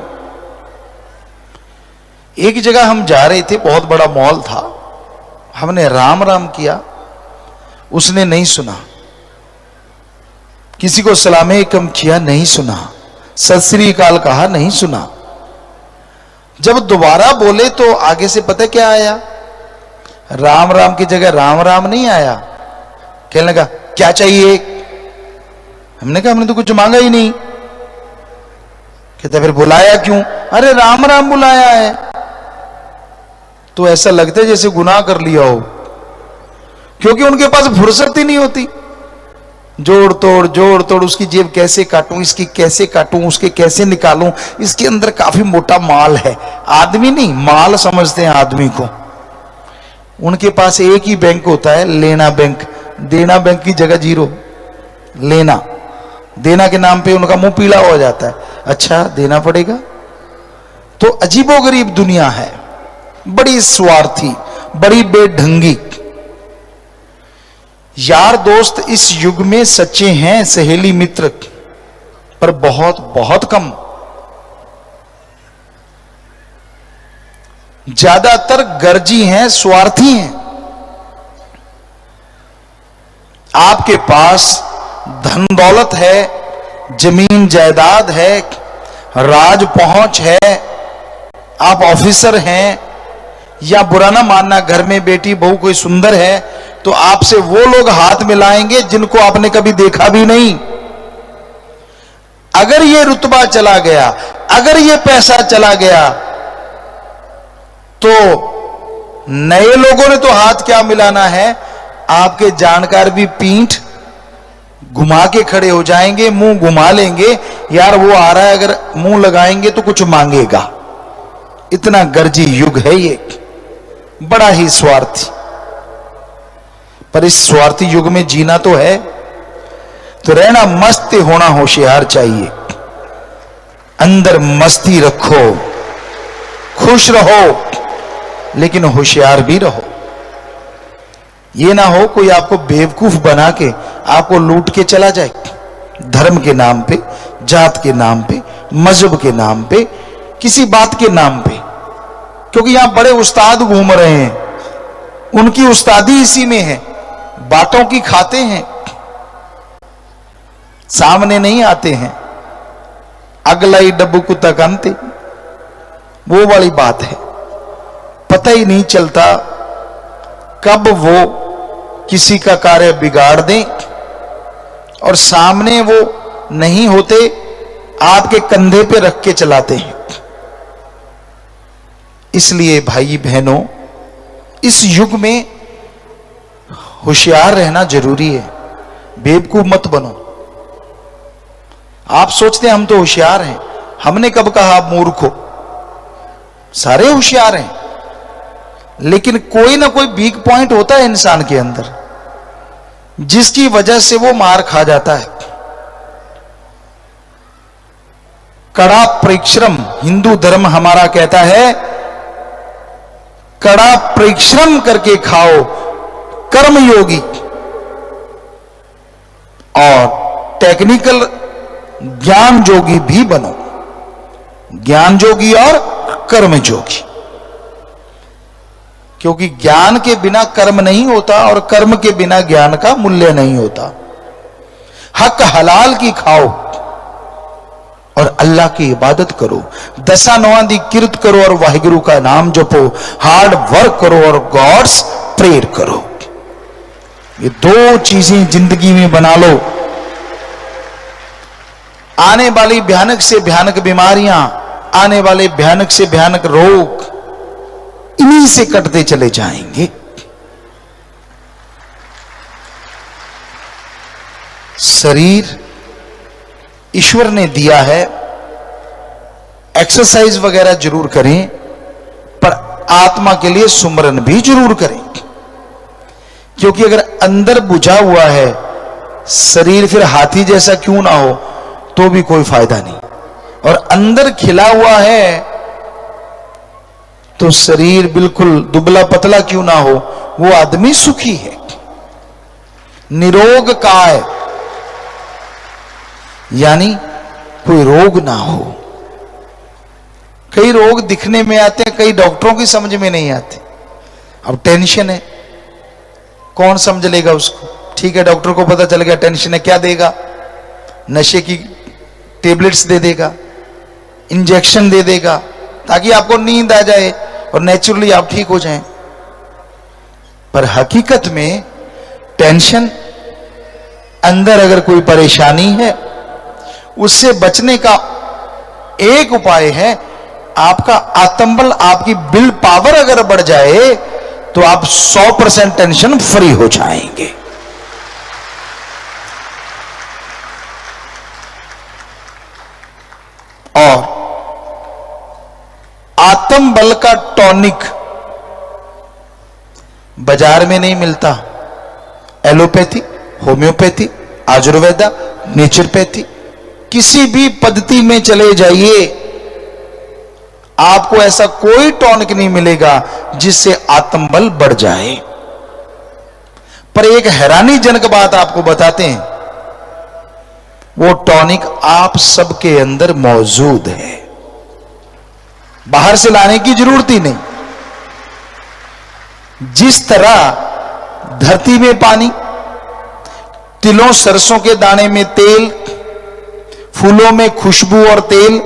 एक जगह हम जा रहे थे, बहुत बड़ा मॉल था, हमने राम राम किया, उसने नहीं सुना। किसी को सलामे कम किया, नहीं सुना। सत श्री अकाल कहा, नहीं सुना। जब दोबारा बोले तो आगे से पता क्या आया? राम राम की जगह राम राम नहीं आया, कहने लगा क्या चाहिए? हमने कहा हमने तो कुछ मांगा ही नहीं। कहता फिर बुलाया क्यों? अरे राम राम बुलाया है। तो ऐसा लगता है जैसे गुनाह कर लिया हो, क्योंकि उनके पास फुर्सत ही नहीं होती। जोड़ तोड़, उसकी जेब कैसे काटूं, इसकी कैसे काटूं, उसके कैसे निकालूं, इसके अंदर काफी मोटा माल है। आदमी नहीं, माल समझते हैं आदमी को। उनके पास एक ही बैंक होता है, लेना बैंक। देना बैंक की जगह जीरो। लेना, देना के नाम पे उनका मुंह पीला हो जाता है। अच्छा देना पड़ेगा। तो अजीबोगरीब दुनिया है, बड़ी स्वार्थी, बड़ी बेढंगी। यार दोस्त इस युग में सच्चे हैं, सहेली मित्र पर बहुत बहुत कम। ज्यादातर गर्जी हैं, स्वार्थी हैं। आपके पास धन दौलत है, जमीन जायदाद है, राज पहुंच है, आप ऑफिसर हैं, या बुरा ना मानना घर में बेटी बहू कोई सुंदर है तो आपसे वो लोग हाथ मिलाएंगे जिनको आपने कभी देखा भी नहीं। अगर ये रुतबा चला गया, अगर ये पैसा चला गया, तो नए लोगों ने तो हाथ क्या मिलाना है, आपके जानकार भी पीठ घुमा के खड़े हो जाएंगे, मुंह घुमा लेंगे, यार वो आ रहा है, अगर मुंह लगाएंगे तो कुछ मांगेगा। इतना गर्जी युग है ये, बड़ा ही स्वार्थी। पर इस स्वार्थी युग में जीना तो है, तो रहना मस्त होना होशियार चाहिए। अंदर मस्ती रखो, खुश रहो, लेकिन होशियार भी रहो। ये ना हो कोई आपको बेवकूफ बना के आपको लूट के चला जाए, धर्म के नाम पे, जात के नाम पे, मजहब के नाम पे, किसी बात के नाम पे। क्योंकि यहां बड़े उस्ताद घूम रहे हैं, उनकी उस्तादी इसी में है, बातों की खाते हैं, सामने नहीं आते हैं। अगला ही डब्बू कुत्ता कानते, वो वाली बात है। पता ही नहीं चलता कब वो किसी का कार्य बिगाड़ दें, और सामने वो नहीं होते, आपके कंधे पे रख के चलाते हैं। इसलिए भाई बहनों, इस युग में होशियार रहना जरूरी है, बेवकूफ मत बनो। आप सोचते हैं हम तो होशियार हैं, हमने कब कहा आप मूर्ख हो? सारे होशियार हैं, लेकिन कोई ना कोई वीक पॉइंट होता है इंसान के अंदर, जिसकी वजह से वो मार खा जाता है। कड़ा परिश्रम, हिंदू धर्म हमारा कहता है कड़ा परिश्रम करके खाओ, कर्मयोगी, और टेक्निकल ज्ञान जोगी भी बनो। ज्ञान जोगी और कर्म जोगी, क्योंकि ज्ञान के बिना कर्म नहीं होता और कर्म के बिना ज्ञान का मूल्य नहीं होता। हक हलाल की खाओ और अल्लाह की इबादत करो, दसा नौवां दी किरत करो और वाहिगुरु का नाम जपो, हार्ड वर्क करो और गॉड्स प्रेयर करो। ये दो चीजें जिंदगी में बना लो। आने वाली भयानक से भयानक बीमारियां, आने वाले भयानक से भयानक रोग, इन्हीं से कटते चले जाएंगे। शरीर ईश्वर ने दिया है, एक्सरसाइज वगैरह जरूर करें, पर आत्मा के लिए सुमरन भी जरूर करें, क्योंकि अगर अंदर बुझा हुआ है शरीर, फिर हाथी जैसा क्यों ना हो तो भी कोई फायदा नहीं, और अंदर खिला हुआ है तो शरीर बिल्कुल दुबला पतला क्यों ना हो, वो आदमी सुखी है। निरोग काय, यानी कोई रोग ना हो। कई रोग दिखने में आते हैं, कई डॉक्टरों की समझ में नहीं आते। अब टेंशन है, कौन समझ लेगा उसको? ठीक है, डॉक्टर को पता चल गया टेंशन है, क्या देगा? नशे की टेबलेट्स दे देगा, इंजेक्शन दे देगा, ताकि आपको नींद आ जाए और नेचुरली आप ठीक हो जाएं। पर हकीकत में टेंशन, अंदर अगर कोई परेशानी है, उससे बचने का एक उपाय है आपका आत्मबल, आपकी विल पावर अगर बढ़ जाए तो आप 100% टेंशन फ्री हो जाएंगे। और आत्मबल का टॉनिक बाजार में नहीं मिलता। एलोपैथी, होम्योपैथी, आयुर्वेदा, नेचुरोपैथी, किसी भी पद्धति में चले जाइए, आपको ऐसा कोई टॉनिक नहीं मिलेगा जिससे आत्मबल बढ़ जाए। पर एक हैरानीजनक बात आपको बताते हैं, वो टॉनिक आप सबके अंदर मौजूद है, बाहर से लाने की जरूरत ही नहीं। जिस तरह धरती में पानी, तिलों सरसों के दाने में तेल, फूलों में खुशबू और तेल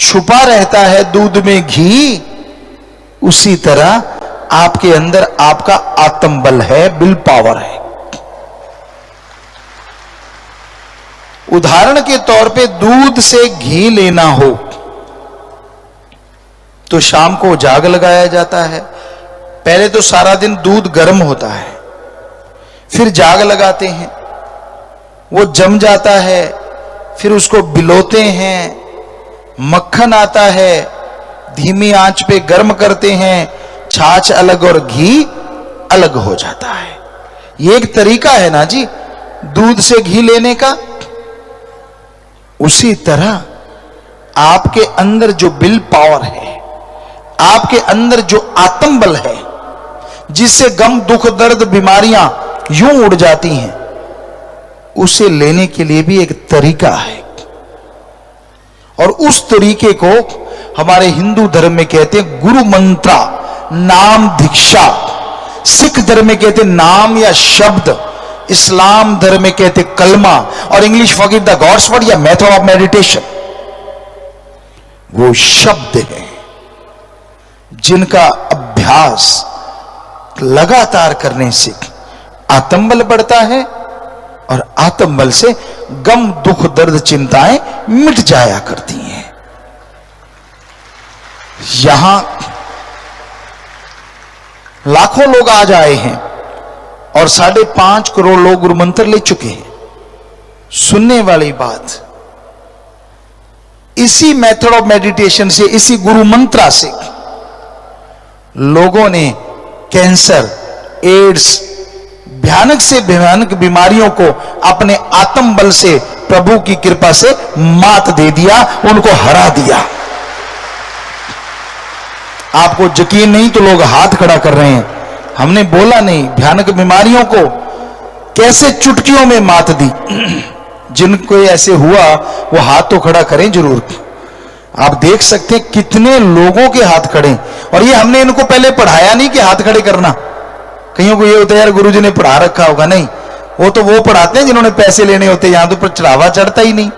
छुपा रहता है दूध में घी, उसी तरह आपके अंदर आपका आत्मबल है, विल पावर है। उदाहरण के तौर पे दूध से घी लेना हो तो शाम को जाग लगाया जाता है। पहले तो सारा दिन दूध गर्म होता है, फिर जाग लगाते हैं, वो जम जाता है, फिर उसको बिलोते हैं, मक्खन आता है, धीमी आंच पे गर्म करते हैं, छाछ अलग और घी अलग हो जाता है। ये एक तरीका है ना जी दूध से घी लेने का। उसी तरह आपके अंदर जो विल पावर है, आपके अंदर जो आत्मबल है, जिससे गम दुख दर्द बीमारियां यूं उड़ जाती हैं, उसे लेने के लिए भी एक तरीका है। और उस तरीके को हमारे हिंदू धर्म में कहते हैं गुरु मंत्रा, नाम दीक्षा। सिख धर्म में कहते हैं नाम या शब्द, इस्लाम धर्म में कहते कलमा, और English forgive the gods word या मेथड ऑफ मेडिटेशन। वो शब्द है जिनका अभ्यास लगातार करने से आत्मबल बढ़ता है, और आत्मबल से गम दुख दर्द चिंताएं मिट जाया करती हैं। यहां लाखों लोग आज आए हैं, और 5.5 करोड़ लोग गुरु मंत्र ले चुके हैं। सुनने वाली बात, इसी मेथड ऑफ मेडिटेशन से, इसी गुरु मंत्रा से लोगों ने कैंसर, एड्स, भयानक से भयानक बीमारियों को अपने आत्म बल से, प्रभु की कृपा से मात दे दिया, उनको हरा दिया। आपको यकीन नहीं तो लोग हाथ खड़ा कर रहे हैं। हमने बोला नहीं, भयानक बीमारियों को कैसे चुटकियों में मात दी। जिनको ऐसे हुआ वो हाथ तो खड़ा करें जरूर। आप देख सकते हैं कितने लोगों के हाथ खड़े, और ये हमने इनको पहले पढ़ाया नहीं कि हाथ खड़े करना। कईयों को ये होता है यार गुरुजी ने पढ़ा रखा होगा, नहीं, वो तो वो पढ़ाते हैं जिन्होंने पैसे लेने होते, यहां तो पर चढ़ावा चढ़ता ही नहीं।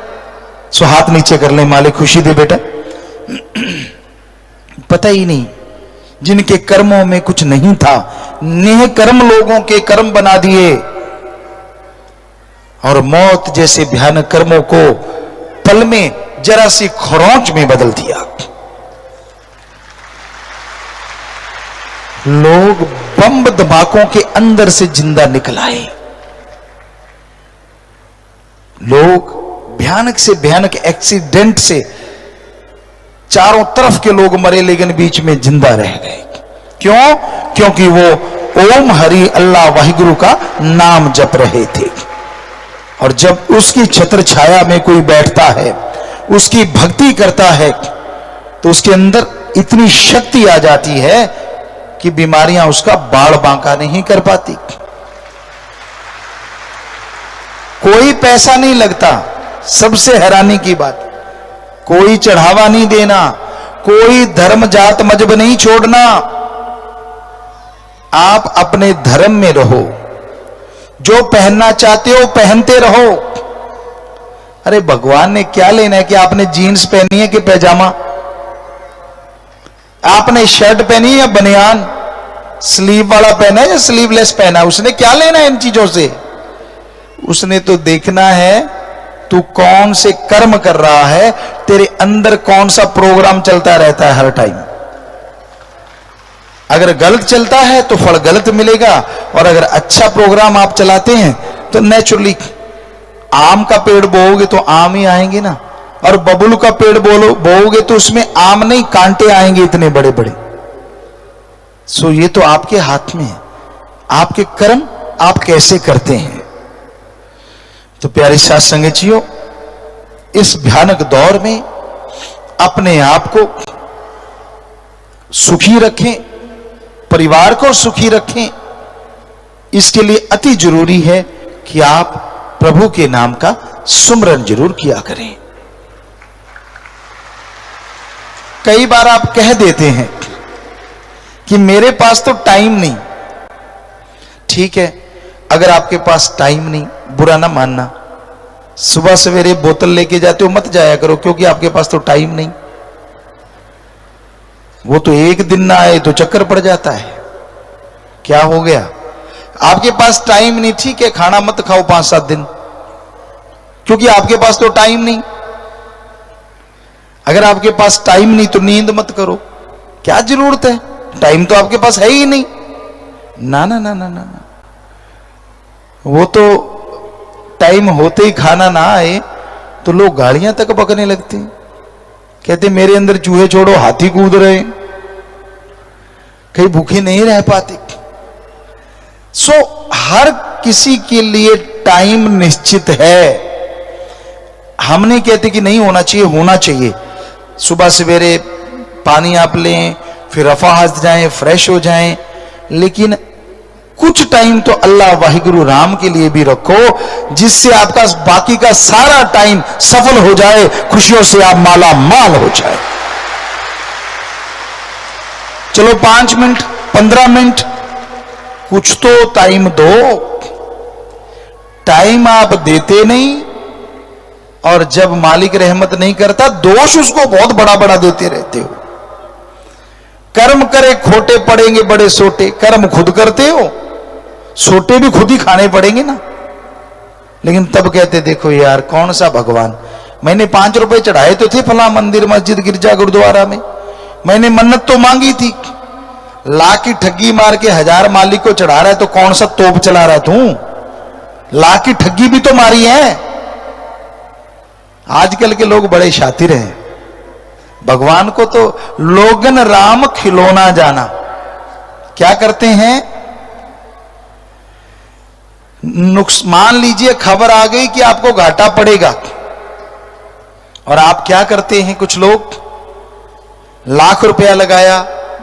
सो हाथ नीचे कर ले, मालिक खुशी दे बेटा। पता ही नहीं, जिनके कर्मों में कुछ नहीं था, नेह कर्म लोगों के कर्म बना दिए, और मौत जैसे भयानक कर्मों को पल में जरा सी खरोंच में बदल दिया। लोग बम धमाकों के अंदर से जिंदा निकल आए। लोग भयानक से भयानक एक्सीडेंट से चारों तरफ के लोग मरे, लेकिन बीच में जिंदा रह गए। क्यों? क्योंकि वो ओम हरि अल्लाह वाहिगुरु का नाम जप रहे थे। और जब उसकी छत्र छाया में कोई बैठता है, उसकी भक्ति करता है, तो उसके अंदर इतनी शक्ति आ जाती है कि बीमारियां उसका बाड़ बांका नहीं कर पाती। कोई पैसा नहीं लगता। सबसे हैरानी की बात, कोई चढ़ावा नहीं देना, कोई धर्म जात मजहब नहीं छोड़ना। आप अपने धर्म में रहो, जो पहनना चाहते हो पहनते रहो। अरे भगवान ने क्या लेना है कि आपने जीन्स पहनी है कि पैजामा, आपने शर्ट पहनी है या बनियान, स्लीव वाला पहना है या स्लीवलेस पहना है, उसने क्या लेना है इन चीजों से? उसने तो देखना है तू कौन से कर्म कर रहा है, तेरे अंदर कौन सा प्रोग्राम चलता रहता है हर टाइम। अगर गलत चलता है तो फल गलत मिलेगा, और अगर अच्छा प्रोग्राम आप चलाते हैं तो नेचुरली आम का पेड़ बोओगे तो आम ही आएंगे ना, और बबुल का पेड़ बोओगे तो उसमें आम नहीं कांटे आएंगे इतने बड़े बड़े। सो ये तो आपके हाथ में है, आपके कर्म आप कैसे करते हैं। तो प्यारे साथ संगतियों, इस भयानक दौर में अपने आप को सुखी रखें, परिवार को सुखी रखें। इसके लिए अति जरूरी है कि आप प्रभु के नाम का सुमरन जरूर किया करें। कई बार आप कह देते हैं कि मेरे पास तो टाइम नहीं। ठीक है, अगर आपके पास टाइम नहीं, बुरा ना मानना, सुबह सवेरे बोतल लेके जाते हो मत जाया करो, क्योंकि आपके पास तो टाइम नहीं। वो तो एक दिन ना आए तो चक्कर पड़ जाता है। क्या हो गया? आपके पास टाइम नहीं, ठीक है, खाना मत खाओ 5-7 दिन, क्योंकि आपके पास तो टाइम नहीं। अगर आपके पास टाइम नहीं तो नींद मत करो, क्या जरूरत है, टाइम तो आपके पास है ही नहीं। ना ना ना ना ना, वो तो टाइम होते ही खाना ना आए तो लोग गालियां तक बकने लगते हैं, कहते मेरे अंदर चूहे छोड़ो हाथी कूद रहे, कहीं भूखे नहीं रह पाते। सो हर किसी के लिए टाइम निश्चित है। हम नहीं कहते कि नहीं होना चाहिए, होना चाहिए। सुबह सवेरे पानी आप लें, फिर रफा हस्त जाएं, फ्रेश हो जाएं, लेकिन कुछ टाइम तो अल्लाह वाहिगुरु राम के लिए भी रखो, जिससे आपका बाकी का सारा टाइम सफल हो जाए, खुशियों से आप माला माल हो जाए। चलो 5 मिनट 15 मिनट कुछ तो टाइम दो। टाइम आप देते नहीं, और जब मालिक रहमत नहीं करता दोष उसको बहुत बड़ा बड़ा देते रहते हो। कर्म करे खोटे पड़ेंगे बड़े सोटे, कर्म खुद करते हो, सोटे भी खुद ही खाने पड़ेंगे ना। लेकिन तब कहते देखो यार कौन सा भगवान, मैंने 5 रुपए चढ़ाए तो थे फला मंदिर मस्जिद गिरजा गुरुद्वारा में, मैंने मन्नत तो मांगी थी, लाख की ठगी मार के 1000 मालिक को चढ़ा रहा है तो कौन सा तोप चला रहा है तू? लाख की ठगी भी तो मारी है। आजकल के लोग बड़े शातिर हैं। भगवान को तो लोगन राम खिलौना जाना। क्या करते हैं? मान लीजिए खबर आ गई कि आपको घाटा पड़ेगा, और आप क्या करते हैं? कुछ लोग लाख रुपया लगाया,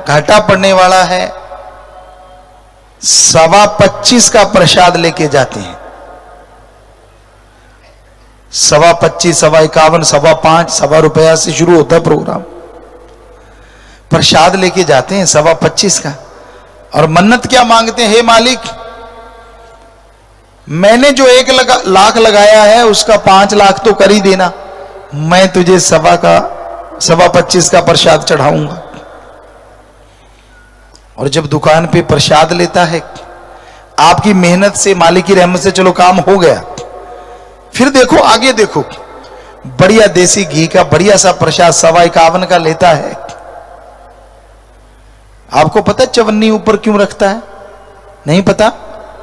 घाटा पड़ने वाला है, 25.25 का प्रसाद लेके जाते हैं। 25.25, 51, 5.25, ₹1.25 से शुरू होता है प्रोग्राम। प्रसाद लेके जाते हैं 25.25 का, और मन्नत क्या मांगते हैं? हे मालिक, मैंने जो 1 लाख लगाया है उसका 5 लाख तो कर ही देना, मैं तुझे 25.25 का प्रसाद चढ़ाऊंगा। और जब दुकान पे प्रसाद लेता है, आपकी मेहनत से, मालिक की रहमत से चलो काम हो गया, फिर देखो आगे देखो, बढ़िया देसी घी का बढ़िया सा प्रसाद 51.25 का लेता है। आपको पता है चवन्नी ऊपर क्यों रखता है? नहीं पता?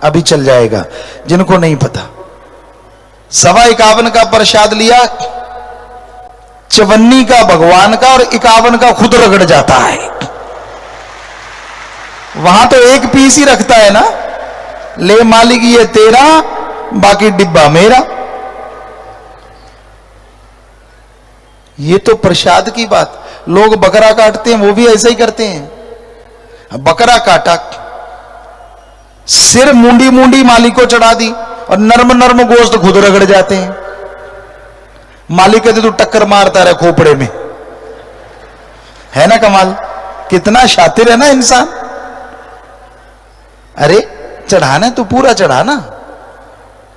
अभी चल जाएगा जिनको नहीं पता। 51.25 का प्रसाद लिया, चवन्नी का भगवान का और 51 का खुद रगड़ जाता है। वहां तो 1 पीस ही रखता है ना, ले मालिक ये तेरा, बाकी डिब्बा मेरा। ये तो प्रसाद की बात। लोग बकरा काटते हैं, वो भी ऐसा ही करते हैं। बकरा काटा, सिर मुंडी मुंडी मालिक को चढ़ा दी, और नर्म नर्म गोश्त खुद रगड़ जाते हैं। मालिक कहते तू टक्कर मारता रहे खोपड़े में। है ना कमाल? कितना शातिर है ना इंसान। अरे चढ़ाना तो पूरा चढ़ाना,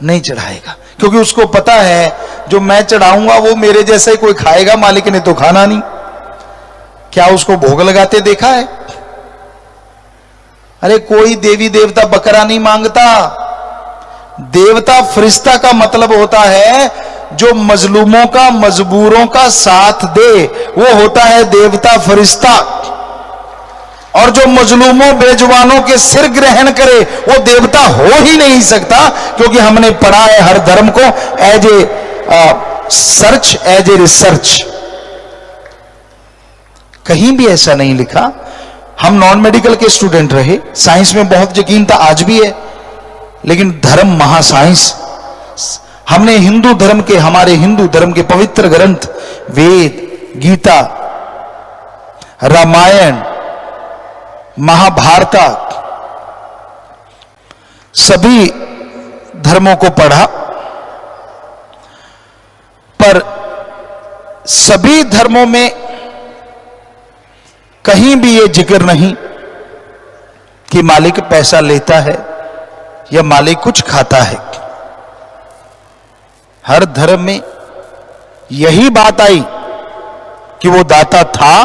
नहीं चढ़ाएगा, क्योंकि उसको पता है जो मैं चढ़ाऊंगा वो मेरे जैसा ही कोई खाएगा, मालिक ने तो खाना नहीं। क्या उसको भोग लगाते देखा है? अरे कोई देवी देवता बकरा नहीं मांगता। देवता फरिश्ता का मतलब होता है जो मजलूमों का, मजबूरों का साथ दे, वो होता है देवता फरिश्ता। और जो मजलूमों बेजुबानों के सिर ग्रहण करे वो देवता हो ही नहीं सकता, क्योंकि हमने पढ़ा है हर धर्म को as a search, as a research. कहीं भी ऐसा नहीं लिखा। हम नॉन मेडिकल के स्टूडेंट रहे, साइंस में बहुत यकीन था, आज भी है, लेकिन धर्म महासाइंस। हमने हिंदू धर्म के, हमारे हिंदू धर्म के पवित्र ग्रंथ वेद, गीता, रामायण, महाभारत, सभी धर्मों को पढ़ा, पर सभी धर्मों में कहीं भी ये जिक्र नहीं कि मालिक पैसा लेता है या मालिक कुछ खाता है। हर धर्म में यही बात आई कि वो दाता था,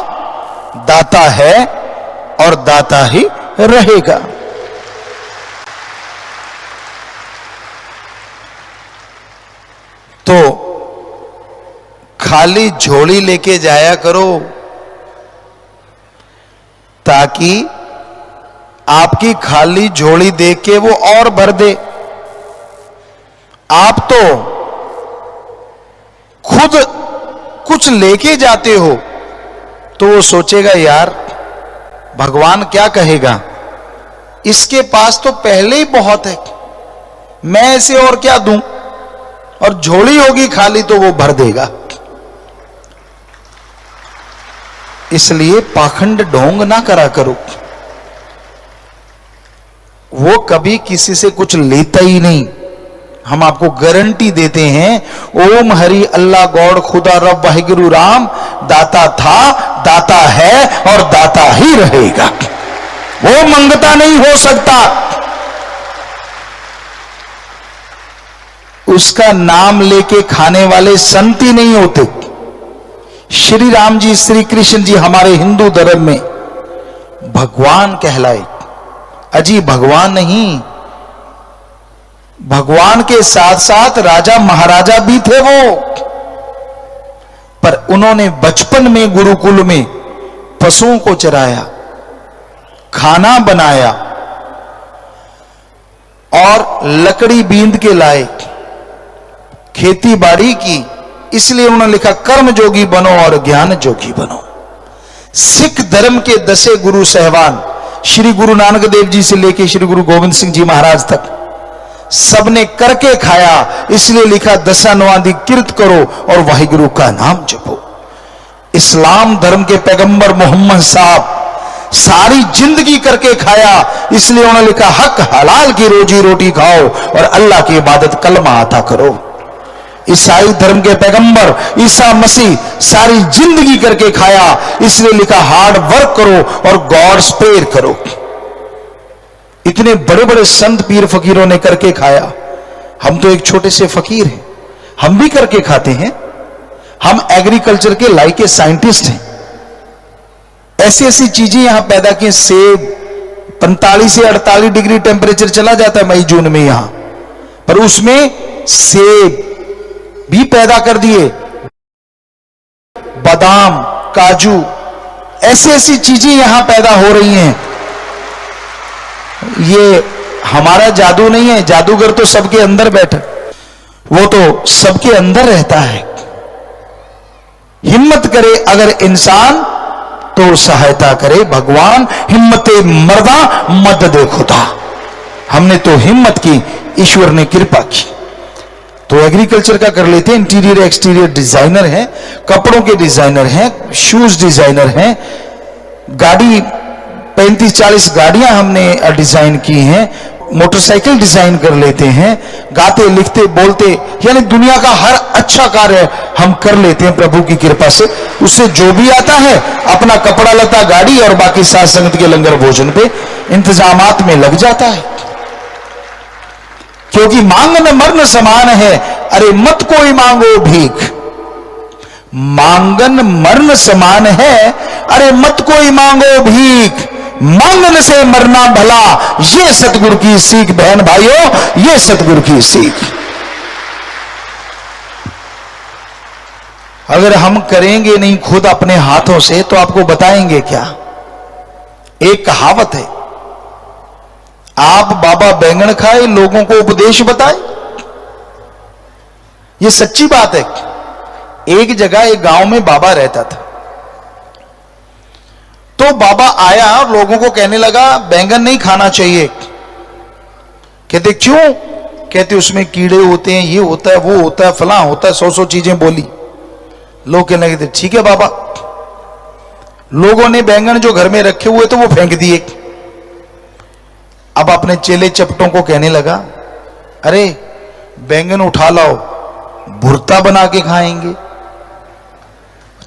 दाता है और दाता ही रहेगा। तो खाली झोली लेके जाया करो ताकि आपकी खाली झोली देख के वो और भर दे। आप तो खुद कुछ लेके जाते हो तो वो सोचेगा यार भगवान क्या कहेगा, इसके पास तो पहले ही बहुत है, मैं इसे और क्या दूं, और झोली होगी खाली तो वो भर देगा। इसलिए पाखंड ढोंग ना करा करो। वो कभी किसी से कुछ लेता ही नहीं। हम आपको गारंटी देते हैं, ओम हरि अल्लाह गॉड खुदा रब वाहिगुरु राम दाता था, दाता है और दाता ही रहेगा। वो मंगता नहीं हो सकता। उसका नाम लेके खाने वाले संत ही नहीं होते। श्री राम जी, श्री कृष्ण जी हमारे हिंदू धर्म में भगवान कहलाए। अजी भगवान नहीं, भगवान के साथ साथ राजा महाराजा भी थे वो, पर उन्होंने बचपन में गुरुकुल में पशुओं को चराया, खाना बनाया और लकड़ी बींद के लाए, खेती बाड़ी की, इसलिए उन्होंने लिखा कर्म जोगी बनो और ज्ञान जोगी बनो। सिख धर्म के 10 गुरु सहवान, श्री गुरु नानक देव जी से लेकर श्री गुरु गोविंद सिंह जी महाराज तक, सबने करके खाया, इसलिए लिखा दसा नवादी किरत करो और वाहिगुरु का नाम जपो। इस्लाम धर्म के पैगंबर मोहम्मद साहब सारी जिंदगी करके खाया, इसलिए उन्होंने लिखा हक हलाल की रोजी रोटी खाओ और अल्लाह की इबादत कलमा अता करो। ईसाई धर्म के पैगंबर ईसा मसीह सारी जिंदगी करके खाया, इसलिए लिखा हार्ड वर्क करो और गॉड्स प्रेयर करो। इतने बड़े बड़े संत पीर फकीरों ने करके खाया, हम तो एक छोटे से फकीर हैं, हम भी करके खाते हैं। हम एग्रीकल्चर के लाइके साइंटिस्ट हैं। ऐसी ऐसी चीजें यहां पैदा की, सेब 45 से 48 डिग्री टेम्परेचर चला जाता है मई जून में यहां, पर उसमें सेब भी पैदा कर दिए, बादाम, काजू, ऐसी ऐसी चीजें यहां पैदा हो रही हैं। ये हमारा जादू नहीं है, जादूगर तो सबके अंदर बैठा, वो तो सबके अंदर रहता है। हिम्मत करे अगर इंसान तो सहायता करे भगवान, हिम्मते मर्दा मदद खुदा। हमने तो हिम्मत की, ईश्वर ने कृपा की। तो एग्रीकल्चर का कर लेते हैं, इंटीरियर एक्सटीरियर डिजाइनर हैं, कपड़ों के डिजाइनर हैं, शूज डिजाइनर हैं, गाड़ी 35-40 गाड़ियां हमने डिजाइन की हैं, मोटरसाइकिल डिजाइन कर लेते हैं, गाते लिखते बोलते, यानी दुनिया का हर अच्छा कार्य हम कर लेते हैं प्रभु की कृपा से। उससे जो भी आता है अपना कपड़ा लता, गाड़ी और बाकी साथ संगत के लंगर भोजन पे इंतजामात में लग जाता है। क्योंकि मांगन मरण समान है, अरे मत कोई मांगो भीख। मांगन मरण समान है, अरे मत कोई मांगो भीख। मांगन से मरना भला, ये सतगुरु की सीख बहन भाइयों, ये सतगुरु की सीख। अगर हम करेंगे नहीं खुद अपने हाथों से तो आपको बताएंगे क्या। एक कहावत है, आप बाबा बैंगन खाए लोगों को उपदेश बताए। ये सच्ची बात है। एक जगह एक गांव में बाबा रहता था, तो बाबा आया और लोगों को कहने लगा बैंगन नहीं खाना चाहिए। कहते क्यों? कहते उसमें कीड़े होते हैं, ये होता है, वो होता है, फलां होता है, 100 चीजें बोली। लोग कहने लगे ठीक है बाबा। लोगों ने बैंगन जो घर में रखे हुए थे वो फेंक दिए। अब अपने चेले चपटों को कहने लगा अरे बैंगन उठा लाओ, भुर्ता बना के खाएंगे।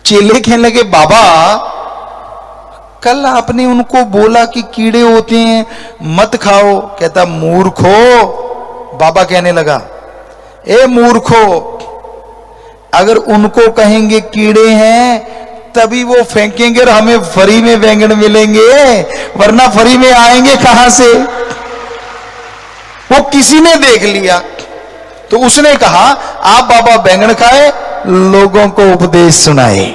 चेले कहने लगे बाबा कल आपने उनको बोला कि कीड़े होते हैं मत खाओ। कहता मूर्खो। बाबा कहने लगा ए मूर्खो, अगर उनको कहेंगे कीड़े हैं तभी वो फेंकेंगे और हमें फ्री में बैंगन मिलेंगे, वरना फ्री में आएंगे कहां से। वो किसी ने देख लिया तो उसने कहा आप बाबा बैंगन खाए, लोगों को उपदेश सुनाए।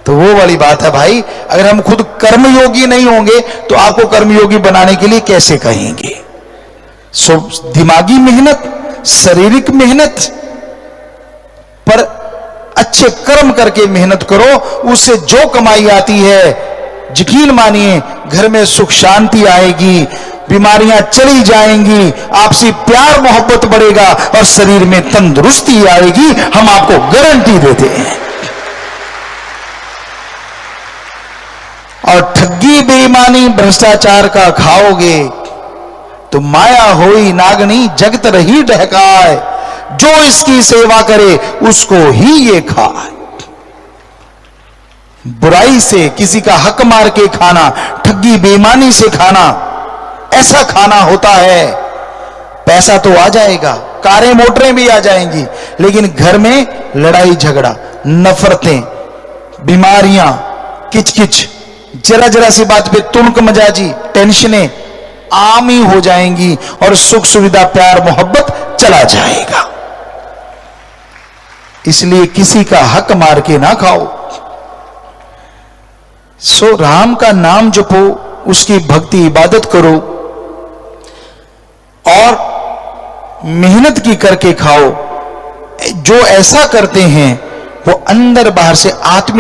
तो वो वाली बात है भाई, अगर हम खुद कर्मयोगी नहीं होंगे तो आपको कर्मयोगी बनाने के लिए कैसे कहेंगे। सो दिमागी मेहनत, शारीरिक मेहनत, पर अच्छे कर्म करके मेहनत करो, उससे जो कमाई आती है यकीन मानिए घर में सुख शांति आएगी, बीमारियां चली जाएंगी, आपसी प्यार मोहब्बत बढ़ेगा और शरीर में तंदुरुस्ती आएगी। हम आपको गारंटी देते हैं। और ठगी बेईमानी भ्रष्टाचार का खाओगे तो माया होई नागनी जगत रही ढहकाए, जो इसकी सेवा करे उसको ही ये खाए। बुराई से किसी का हक मार के खाना, ठगी बेईमानी से खाना, ऐसा खाना होता है पैसा तो आ जाएगा, कारें मोटरें भी आ जाएंगी, लेकिन घर में लड़ाई झगड़ा, नफरतें, बीमारियां, किचकिच, जरा जरा सी बात पे तुनक मजाजी, टेंशनें आम ही हो जाएंगी और सुख सुविधा प्यार मोहब्बत चला जाएगा। इसलिए किसी का हक मार के ना खाओ। सो राम का नाम जपो, उसकी भक्ति इबादत करो और मेहनत की करके खाओ। जो ऐसा करते हैं वो अंदर बाहर से आत्मिक